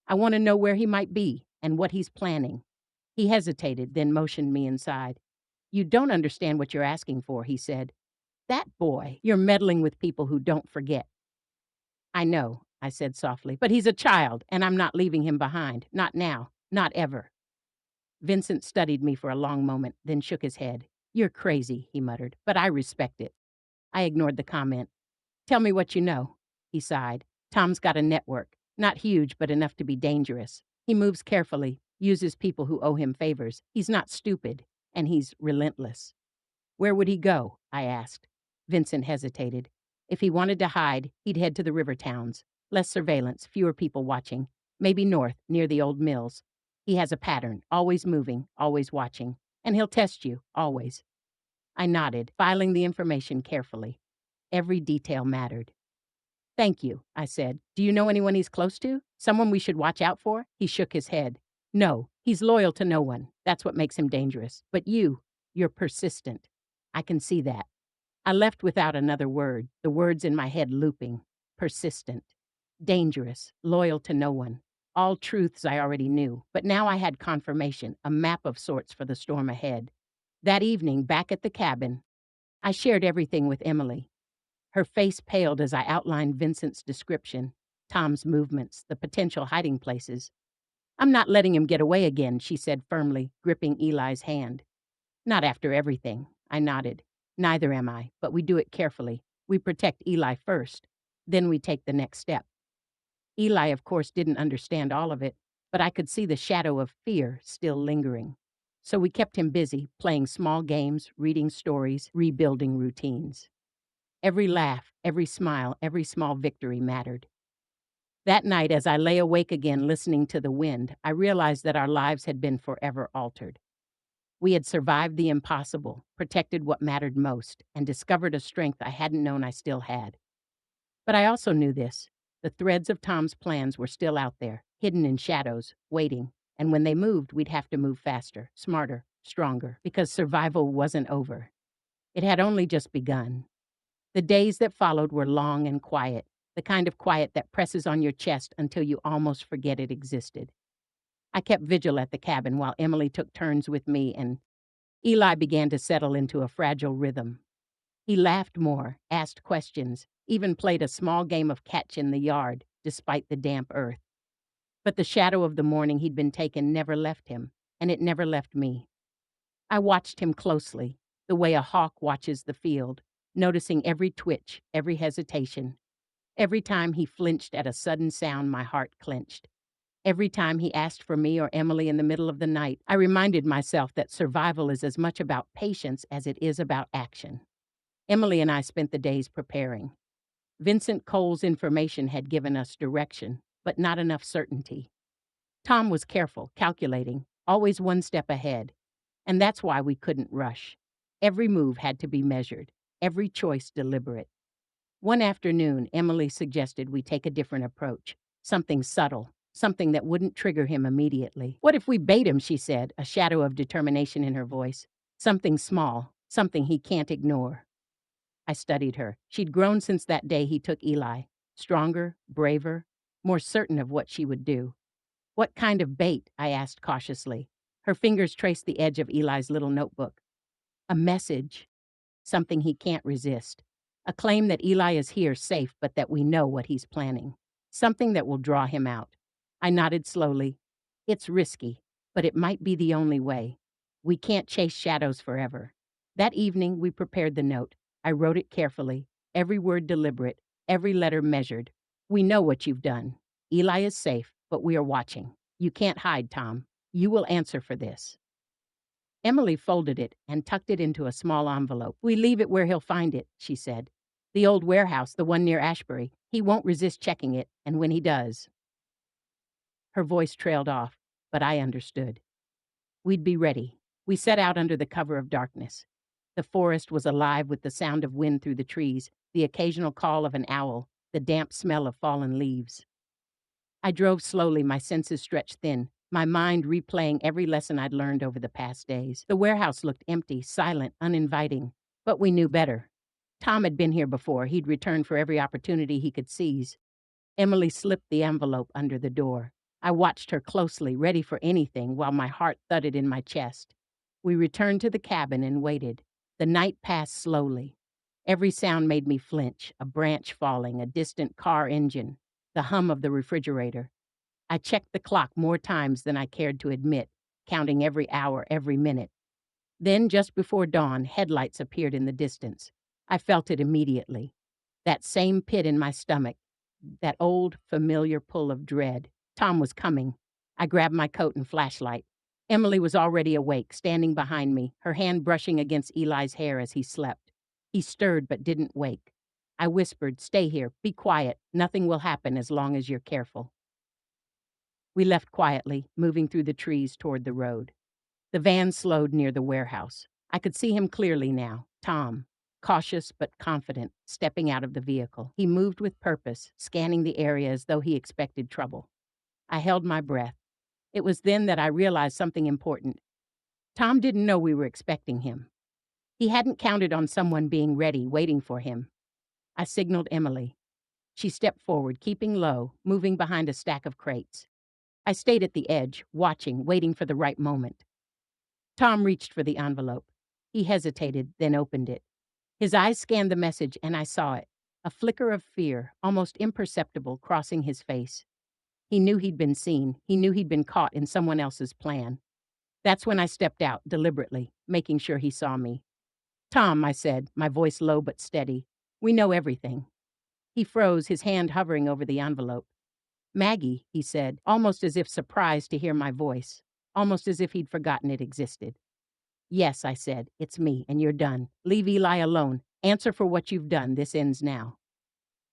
I want to know where he might be and what he's planning." He hesitated, then motioned me inside. "You don't understand what you're asking for," he said. "That boy, you're meddling with people who don't forget." "I know," I said softly, "but he's a child, and I'm not leaving him behind. Not now. Not ever." Vincent studied me for a long moment, then shook his head. "You're crazy," he muttered, "but I respect it." I ignored the comment. "Tell me what you know." He sighed. "Tom's got a network. Not huge, but enough to be dangerous. He moves carefully, uses people who owe him favors. He's not stupid, and he's relentless." "Where would he go?" I asked. Vincent hesitated. "If he wanted to hide, he'd head to the river towns. Less surveillance, fewer people watching. Maybe north, near the old mills. He has a pattern, always moving, always watching. And he'll test you, always." I nodded, filing the information carefully. Every detail mattered. "Thank you," I said. "Do you know anyone he's close to? Someone we should watch out for?" He shook his head. "No, he's loyal to no one. That's what makes him dangerous. But you're persistent. I can see that." I left without another word, the words in my head looping. Persistent. Dangerous. Loyal to no one. All truths I already knew. But now I had confirmation, a map of sorts for the storm ahead. That evening, back at the cabin, I shared everything with Emily. Her face paled as I outlined Vincent's description, Tom's movements, the potential hiding places. I'm not letting him get away again, she said firmly, gripping Eli's hand. Not after everything, I nodded. Neither am I, but we do it carefully. We protect Eli first. Then we take the next step. Eli, of course, didn't understand all of it, but I could see the shadow of fear still lingering. So we kept him busy, playing small games, reading stories, rebuilding routines. Every laugh, every smile, every small victory mattered. That night, as I lay awake again listening to the wind, I realized that our lives had been forever altered. We had survived the impossible, protected what mattered most, and discovered a strength I hadn't known I still had. But I also knew this. The threads of Tom's plans were still out there, hidden in shadows, waiting, and when they moved, we'd have to move faster, smarter, stronger, because survival wasn't over. It had only just begun. The days that followed were long and quiet, the kind of quiet that presses on your chest until you almost forget it existed. I kept vigil at the cabin while Emily took turns with me, and Eli began to settle into a fragile rhythm. He laughed more, asked questions, even played a small game of catch in the yard, despite the damp earth. But the shadow of the morning he'd been taken never left him, and it never left me. I watched him closely, the way a hawk watches the field, noticing every twitch, every hesitation. Every time he flinched at a sudden sound, my heart clenched. Every time he asked for me or Emily in the middle of the night, I reminded myself that survival is as much about patience as it is about action. Emily and I spent the days preparing. Vincent Cole's information had given us direction, but not enough certainty. Tom was careful, calculating, always one step ahead. And that's why we couldn't rush. Every move had to be measured, every choice deliberate. One afternoon, Emily suggested we take a different approach, something subtle, something that wouldn't trigger him immediately. What if we bait him, she said, a shadow of determination in her voice. Something small, something he can't ignore. I studied her. She'd grown since that day he took Eli. Stronger, braver, more certain of what she would do. What kind of bait? I asked cautiously. Her fingers traced the edge of Eli's little notebook. A message. Something he can't resist. A claim that Eli is here safe, but that we know what he's planning. Something that will draw him out. I nodded slowly. It's risky, but it might be the only way. We can't chase shadows forever. That evening, we prepared the note. I wrote it carefully, every word deliberate, every letter measured. We know what you've done. Eli is safe, but we are watching. You can't hide, Tom. You will answer for this. Emily folded it and tucked it into a small envelope. We leave it where he'll find it, she said. The old warehouse, the one near Ashbury. He won't resist checking it, and when he does. Her voice trailed off, but I understood. We'd be ready. We set out under the cover of darkness. The forest was alive with the sound of wind through the trees, the occasional call of an owl, the damp smell of fallen leaves. I drove slowly, my senses stretched thin, my mind replaying every lesson I'd learned over the past days. The warehouse looked empty, silent, uninviting, but we knew better. Tom had been here before. He'd returned for every opportunity he could seize. Emily slipped the envelope under the door. I watched her closely, ready for anything, while my heart thudded in my chest. We returned to the cabin and waited. The night passed slowly. Every sound made me flinch, a branch falling, a distant car engine, the hum of the refrigerator. I checked the clock more times than I cared to admit, counting every hour, every minute. Then, just before dawn, headlights appeared in the distance. I felt it immediately. That same pit in my stomach, that old, familiar pull of dread. Tom was coming. I grabbed my coat and flashlight. Emily was already awake, standing behind me, her hand brushing against Eli's hair as he slept. He stirred but didn't wake. I whispered, "Stay here, be quiet. Nothing will happen as long as you're careful." We left quietly, moving through the trees toward the road. The van slowed near the warehouse. I could see him clearly now, Tom, cautious but confident, stepping out of the vehicle. He moved with purpose, scanning the area as though he expected trouble. I held my breath. It was then that I realized something important. Tom didn't know we were expecting him. He hadn't counted on someone being ready, waiting for him. I signaled Emily. She stepped forward, keeping low, moving behind a stack of crates. I stayed at the edge, watching, waiting for the right moment. Tom reached for the envelope. He hesitated, then opened it. His eyes scanned the message, and I saw it. A flicker of fear, almost imperceptible, crossing his face. He knew he'd been seen. He knew he'd been caught in someone else's plan. That's when I stepped out, deliberately, making sure he saw me. "Tom," I said, my voice low but steady, "we know everything." He froze, his hand hovering over the envelope. "Maggie," he said, almost as if surprised to hear my voice, almost as if he'd forgotten it existed. "Yes," I said, "it's me, and you're done. Leave Eli alone. Answer for what you've done. This ends now."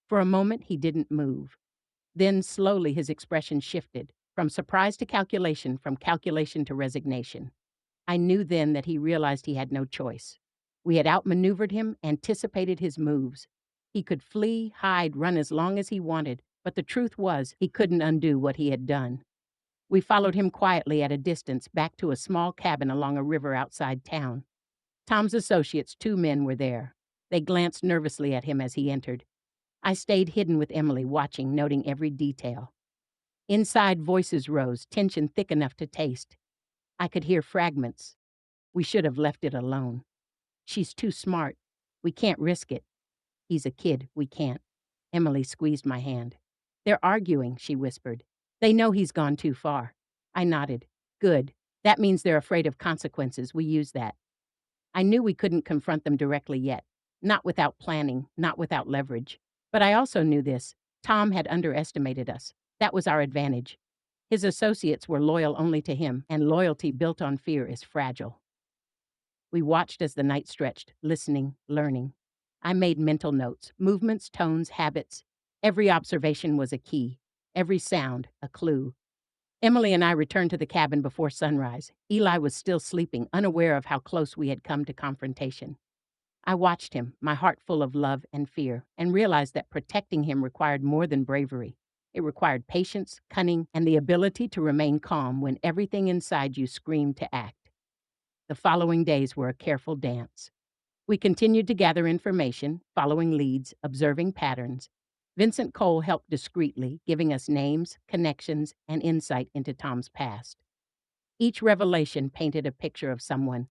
For a moment, he didn't move. Then, slowly, his expression shifted, from surprise to calculation, from calculation to resignation. I knew then that he realized he had no choice. We had outmaneuvered him, anticipated his moves. He could flee, hide, run as long as he wanted, but the truth was he couldn't undo what he had done. We followed him quietly at a distance back to a small cabin along a river outside town. Tom's associates, 2 men, were there. They glanced nervously at him as he entered. I stayed hidden with Emily, watching, noting every detail. Inside, voices rose, tension thick enough to taste. I could hear fragments. "We should have left it alone. She's too smart. We can't risk it. He's a kid. We can't." Emily squeezed my hand. "They're arguing," she whispered. "They know he's gone too far." I nodded. "Good. That means they're afraid of consequences. We use that." I knew we couldn't confront them directly yet. Not without planning, not without leverage. But I also knew this. Tom had underestimated us. That was our advantage. His associates were loyal only to him, and loyalty built on fear is fragile. We watched as the night stretched, listening, learning. I made mental notes, movements, tones, habits. Every observation was a key, every sound a clue. Emily and I returned to the cabin before sunrise. Eli was still sleeping, unaware of how close we had come to confrontation. I watched him, my heart full of love and fear, and realized that protecting him required more than bravery. It required patience, cunning, and the ability to remain calm when everything inside you screamed to act. The following days were a careful dance. We continued to gather information, following leads, observing patterns. Vincent Cole helped discreetly, giving us names, connections, and insight into Tom's past. Each revelation painted a picture of someone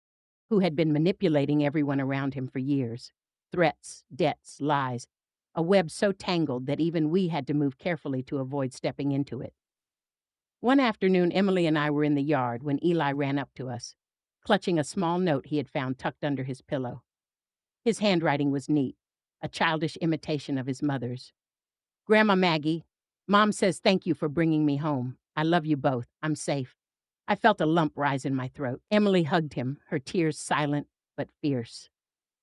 who had been manipulating everyone around him for years. Threats, debts, lies, a web so tangled that even we had to move carefully to avoid stepping into it. One afternoon, Emily and I were in the yard when Eli ran up to us, clutching a small note he had found tucked under his pillow. His handwriting was neat, a childish imitation of his mother's. "Grandma Maggie, Mom says thank you for bringing me home. I love you both. I'm safe." I felt a lump rise in my throat. Emily hugged him, her tears silent but fierce.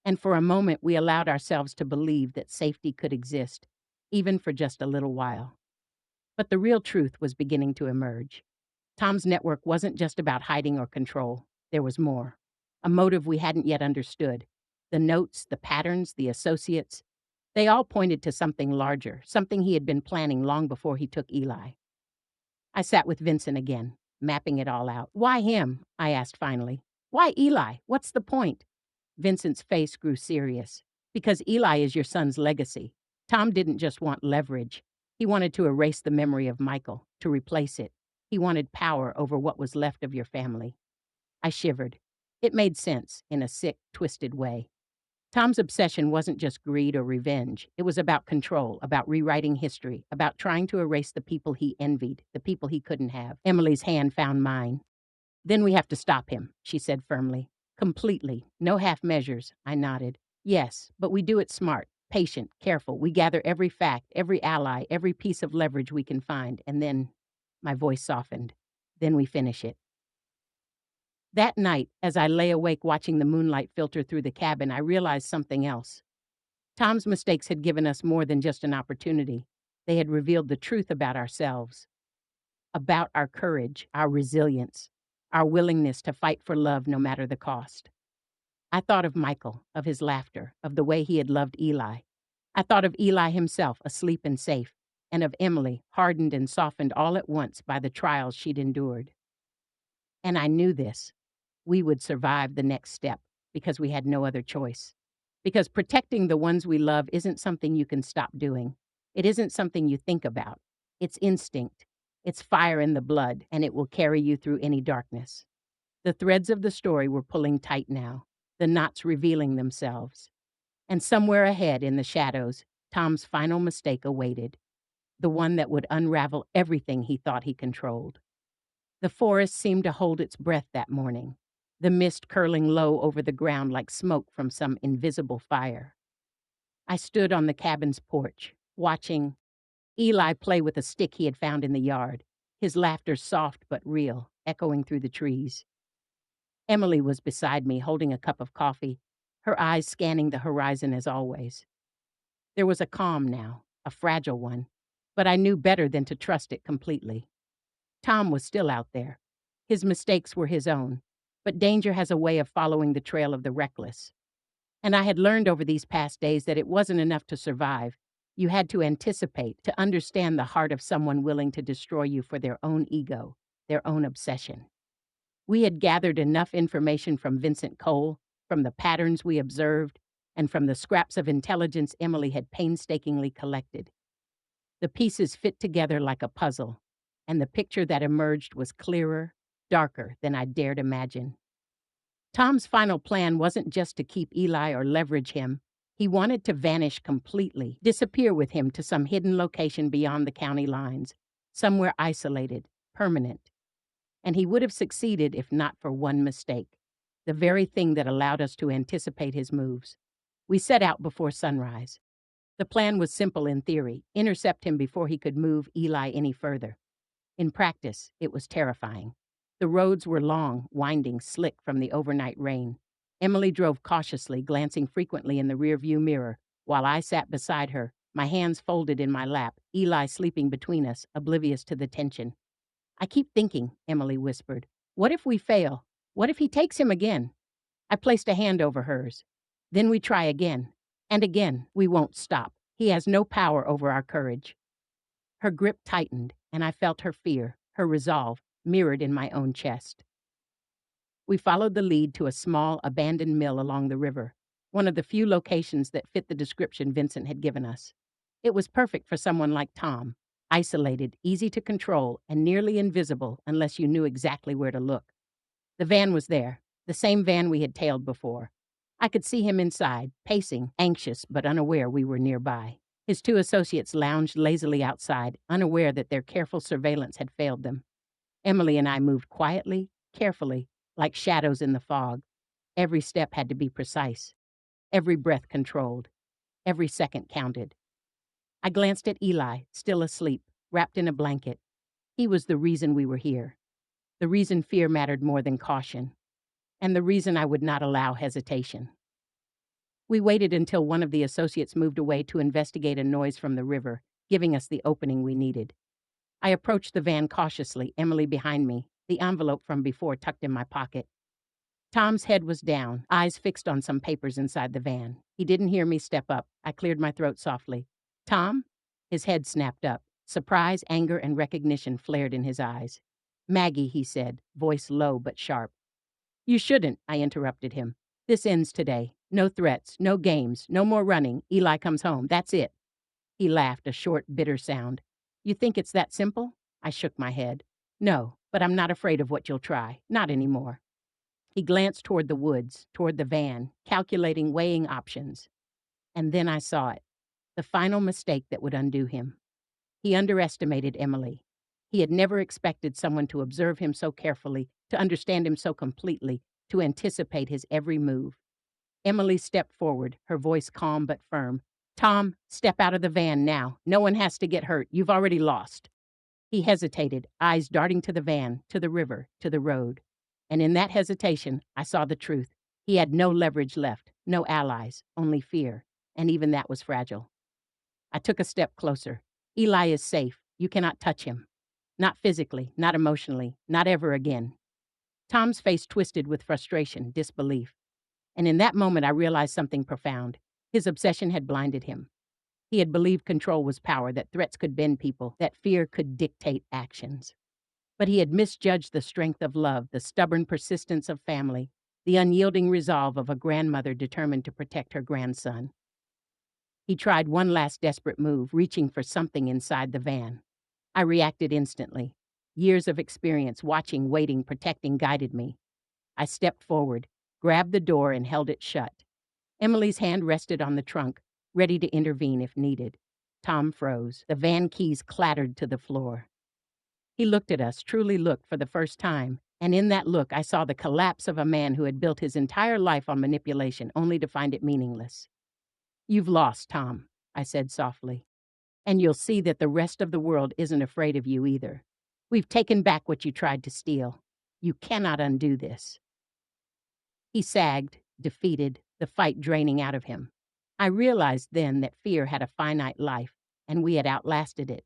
And for a moment, we allowed ourselves to believe that safety could exist, even for just a little while. But the real truth was beginning to emerge. Tom's network wasn't just about hiding or control. There was more. A motive we hadn't yet understood. The notes, the patterns, the associates, they all pointed to something larger, something he had been planning long before he took Eli. I sat with Vincent again, mapping it all out. "Why him?" I asked finally. "Why Eli? What's the point?" Vincent's face grew serious. "Because Eli is your son's legacy. Tom didn't just want leverage. He wanted to erase the memory of Michael, to replace it. He wanted power over what was left of your family." I shivered. It made sense, in a sick, twisted way. Tom's obsession wasn't just greed or revenge. It was about control, about rewriting history, about trying to erase the people he envied, the people he couldn't have. Emily's hand found mine. "Then we have to stop him," she said firmly. "Completely. No half measures." I nodded. "Yes, but we do it smart, patient, careful. We gather every fact, every ally, every piece of leverage we can find, and then," my voice softened, "then we finish it." That night, as I lay awake watching the moonlight filter through the cabin, I realized something else. Tom's mistakes had given us more than just an opportunity. They had revealed the truth about ourselves, about our courage, our resilience, our willingness to fight for love no matter the cost. I thought of Michael, of his laughter, of the way he had loved Eli. I thought of Eli himself, asleep and safe, and of Emily, hardened and softened all at once by the trials she'd endured. And I knew this. We would survive the next step because we had no other choice. Because protecting the ones we love isn't something you can stop doing. It isn't something you think about. It's instinct. It's fire in the blood, and it will carry you through any darkness. The threads of the story were pulling tight now, the knots revealing themselves. And somewhere ahead in the shadows, Tom's final mistake awaited. the one that would unravel everything he thought he controlled. The forest seemed to hold its breath that morning, the mist curling low over the ground like smoke from some invisible fire. I stood on the cabin's porch, watching Eli play with a stick he had found in the yard, his laughter soft but real, echoing through the trees. Emily was beside me, holding a cup of coffee, her eyes scanning the horizon as always. There was a calm now, a fragile one, but I knew better than to trust it completely. Tom was still out there. His mistakes were his own, but danger has a way of following the trail of the reckless. And I had learned over these past days that it wasn't enough to survive. You had to anticipate, to understand the heart of someone willing to destroy you for their own ego, their own obsession. We had gathered enough information from Vincent Cole, from the patterns we observed, and from the scraps of intelligence Emily had painstakingly collected. The pieces fit together like a puzzle, and the picture that emerged was clearer, darker than I dared imagine. Tom's final plan wasn't just to keep Eli or leverage him. He wanted to vanish completely, disappear with him to some hidden location beyond the county lines, somewhere isolated, permanent. And he would have succeeded if not for one mistake, the very thing that allowed us to anticipate his moves. We set out before sunrise. The plan was simple in theory: intercept him before he could move Eli any further. In practice, it was terrifying. The roads were long, winding, slick from the overnight rain. Emily drove cautiously, glancing frequently in the rearview mirror, while I sat beside her, my hands folded in my lap, Eli sleeping between us, oblivious to the tension. "I keep thinking," Emily whispered. "What if we fail? What if he takes him again?" I placed a hand over hers. "Then we try again. And again. We won't stop. He has no power over our courage." Her grip tightened, and I felt her fear, her resolve, mirrored in my own chest. We followed the lead to a small, abandoned mill along the river, one of the few locations that fit the description Vincent had given us. It was perfect for someone like Tom, isolated, easy to control, and nearly invisible unless you knew exactly where to look. The van was there, the same van we had tailed before. I could see him inside, pacing, anxious but unaware we were nearby. His two associates lounged lazily outside, unaware that their careful surveillance had failed them. Emily and I moved quietly, carefully, like shadows in the fog. Every step had to be precise, every breath controlled, every second counted. I glanced at Eli, still asleep, wrapped in a blanket. He was the reason we were here, the reason fear mattered more than caution, and the reason I would not allow hesitation. We waited until one of the associates moved away to investigate a noise from the river, giving us the opening we needed. I approached the van cautiously, Emily behind me, the envelope from before tucked in my pocket. Tom's head was down, eyes fixed on some papers inside the van. He didn't hear me step up. I cleared my throat softly. "Tom?" His head snapped up. Surprise, anger, and recognition flared in his eyes. "Maggie," he said, voice low but sharp. "You shouldn't," I interrupted him. "This ends today. No threats, no games, no more running. Eli comes home. That's it." He laughed, a short, bitter sound. "You think it's that simple?" I shook my head. "No, but I'm not afraid of what you'll try. Not anymore." He glanced toward the woods, toward the van, calculating, weighing options. And then I saw it, the final mistake that would undo him. He underestimated Emily. He had never expected someone to observe him so carefully, to understand him so completely, to anticipate his every move. Emily stepped forward, her voice calm but firm. "Tom, step out of the van now. No one has to get hurt. You've already lost." He hesitated, eyes darting to the van, to the river, to the road. And in that hesitation, I saw the truth. He had no leverage left, no allies, only fear. And even that was fragile. I took a step closer. "Eli is safe. You cannot touch him. Not physically, not emotionally, not ever again." Tom's face twisted with frustration, disbelief. And in that moment, I realized something profound. His obsession had blinded him. He had believed control was power, that threats could bend people, that fear could dictate actions. But he had misjudged the strength of love, the stubborn persistence of family, the unyielding resolve of a grandmother determined to protect her grandson. He tried one last desperate move, reaching for something inside the van. I reacted instantly. Years of experience, watching, waiting, protecting, guided me. I stepped forward, grabbed the door, and held it shut. Emily's hand rested on the trunk, ready to intervene if needed. Tom froze. The van keys clattered to the floor. He looked at us, truly looked for the first time, and in that look I saw the collapse of a man who had built his entire life on manipulation only to find it meaningless. "You've lost, Tom," I said softly, "and you'll see that the rest of the world isn't afraid of you either. We've taken back what you tried to steal. You cannot undo this." He sagged, defeated, the fight draining out of him. I realized then that fear had a finite life, and we had outlasted it.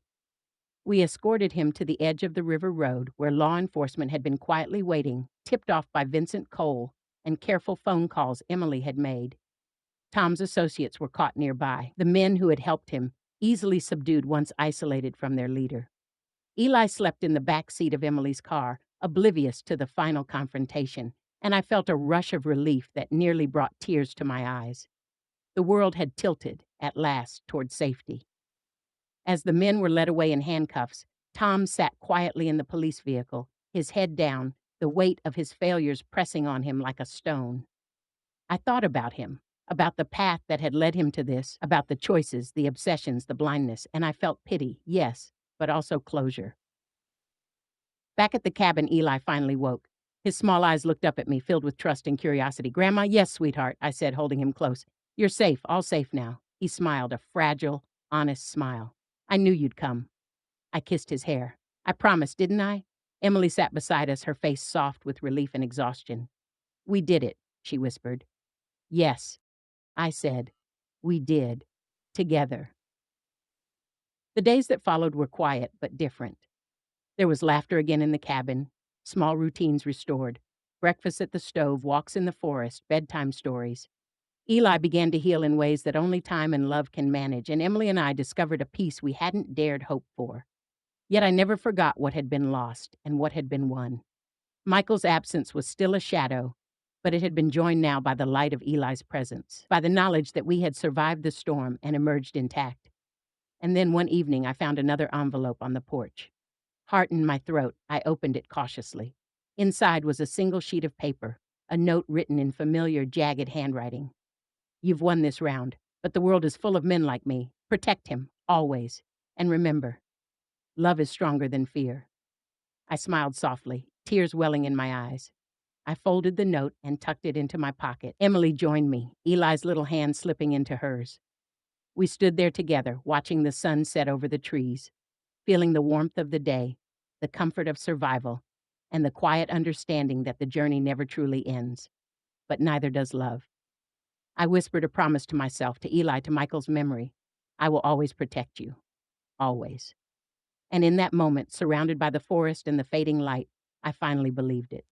We escorted him to the edge of the river road where law enforcement had been quietly waiting, tipped off by Vincent Cole and careful phone calls Emily had made. Tom's associates were caught nearby, the men who had helped him, easily subdued once isolated from their leader. Eli slept in the back seat of Emily's car, oblivious to the final confrontation, and I felt a rush of relief that nearly brought tears to my eyes. The world had tilted, at last, toward safety. As the men were led away in handcuffs, Tom sat quietly in the police vehicle, his head down, the weight of his failures pressing on him like a stone. I thought about him, about the path that had led him to this, about the choices, the obsessions, the blindness, and I felt pity, yes, but also closure. Back at the cabin, Eli finally woke. His small eyes looked up at me, filled with trust and curiosity. "Grandma, yes, sweetheart," I said, holding him close. "You're safe, all safe now." He smiled, a fragile, honest smile. "I knew you'd come." I kissed his hair. "I promised, didn't I?" Emily sat beside us, her face soft with relief and exhaustion. "We did it," she whispered. "Yes," I said. "We did. Together." The days that followed were quiet, but different. There was laughter again in the cabin, small routines restored, breakfast at the stove, walks in the forest, bedtime stories. Eli began to heal in ways that only time and love can manage, and Emily and I discovered a peace we hadn't dared hope for. Yet I never forgot what had been lost and what had been won. Michael's absence was still a shadow, but it had been joined now by the light of Eli's presence, by the knowledge that we had survived the storm and emerged intact. And then one evening I found another envelope on the porch. Heart in my throat, I opened it cautiously. Inside was a single sheet of paper, a note written in familiar, jagged handwriting. "You've won this round, but the world is full of men like me. Protect him, always. And remember, love is stronger than fear." I smiled softly, tears welling in my eyes. I folded the note and tucked it into my pocket. Emily joined me, Eli's little hand slipping into hers. We stood there together, watching the sun set over the trees, feeling the warmth of the day, the comfort of survival, and the quiet understanding that the journey never truly ends. But neither does love. I whispered a promise to myself, to Eli, to Michael's memory. "I will always protect you. Always." And in that moment, surrounded by the forest and the fading light, I finally believed it.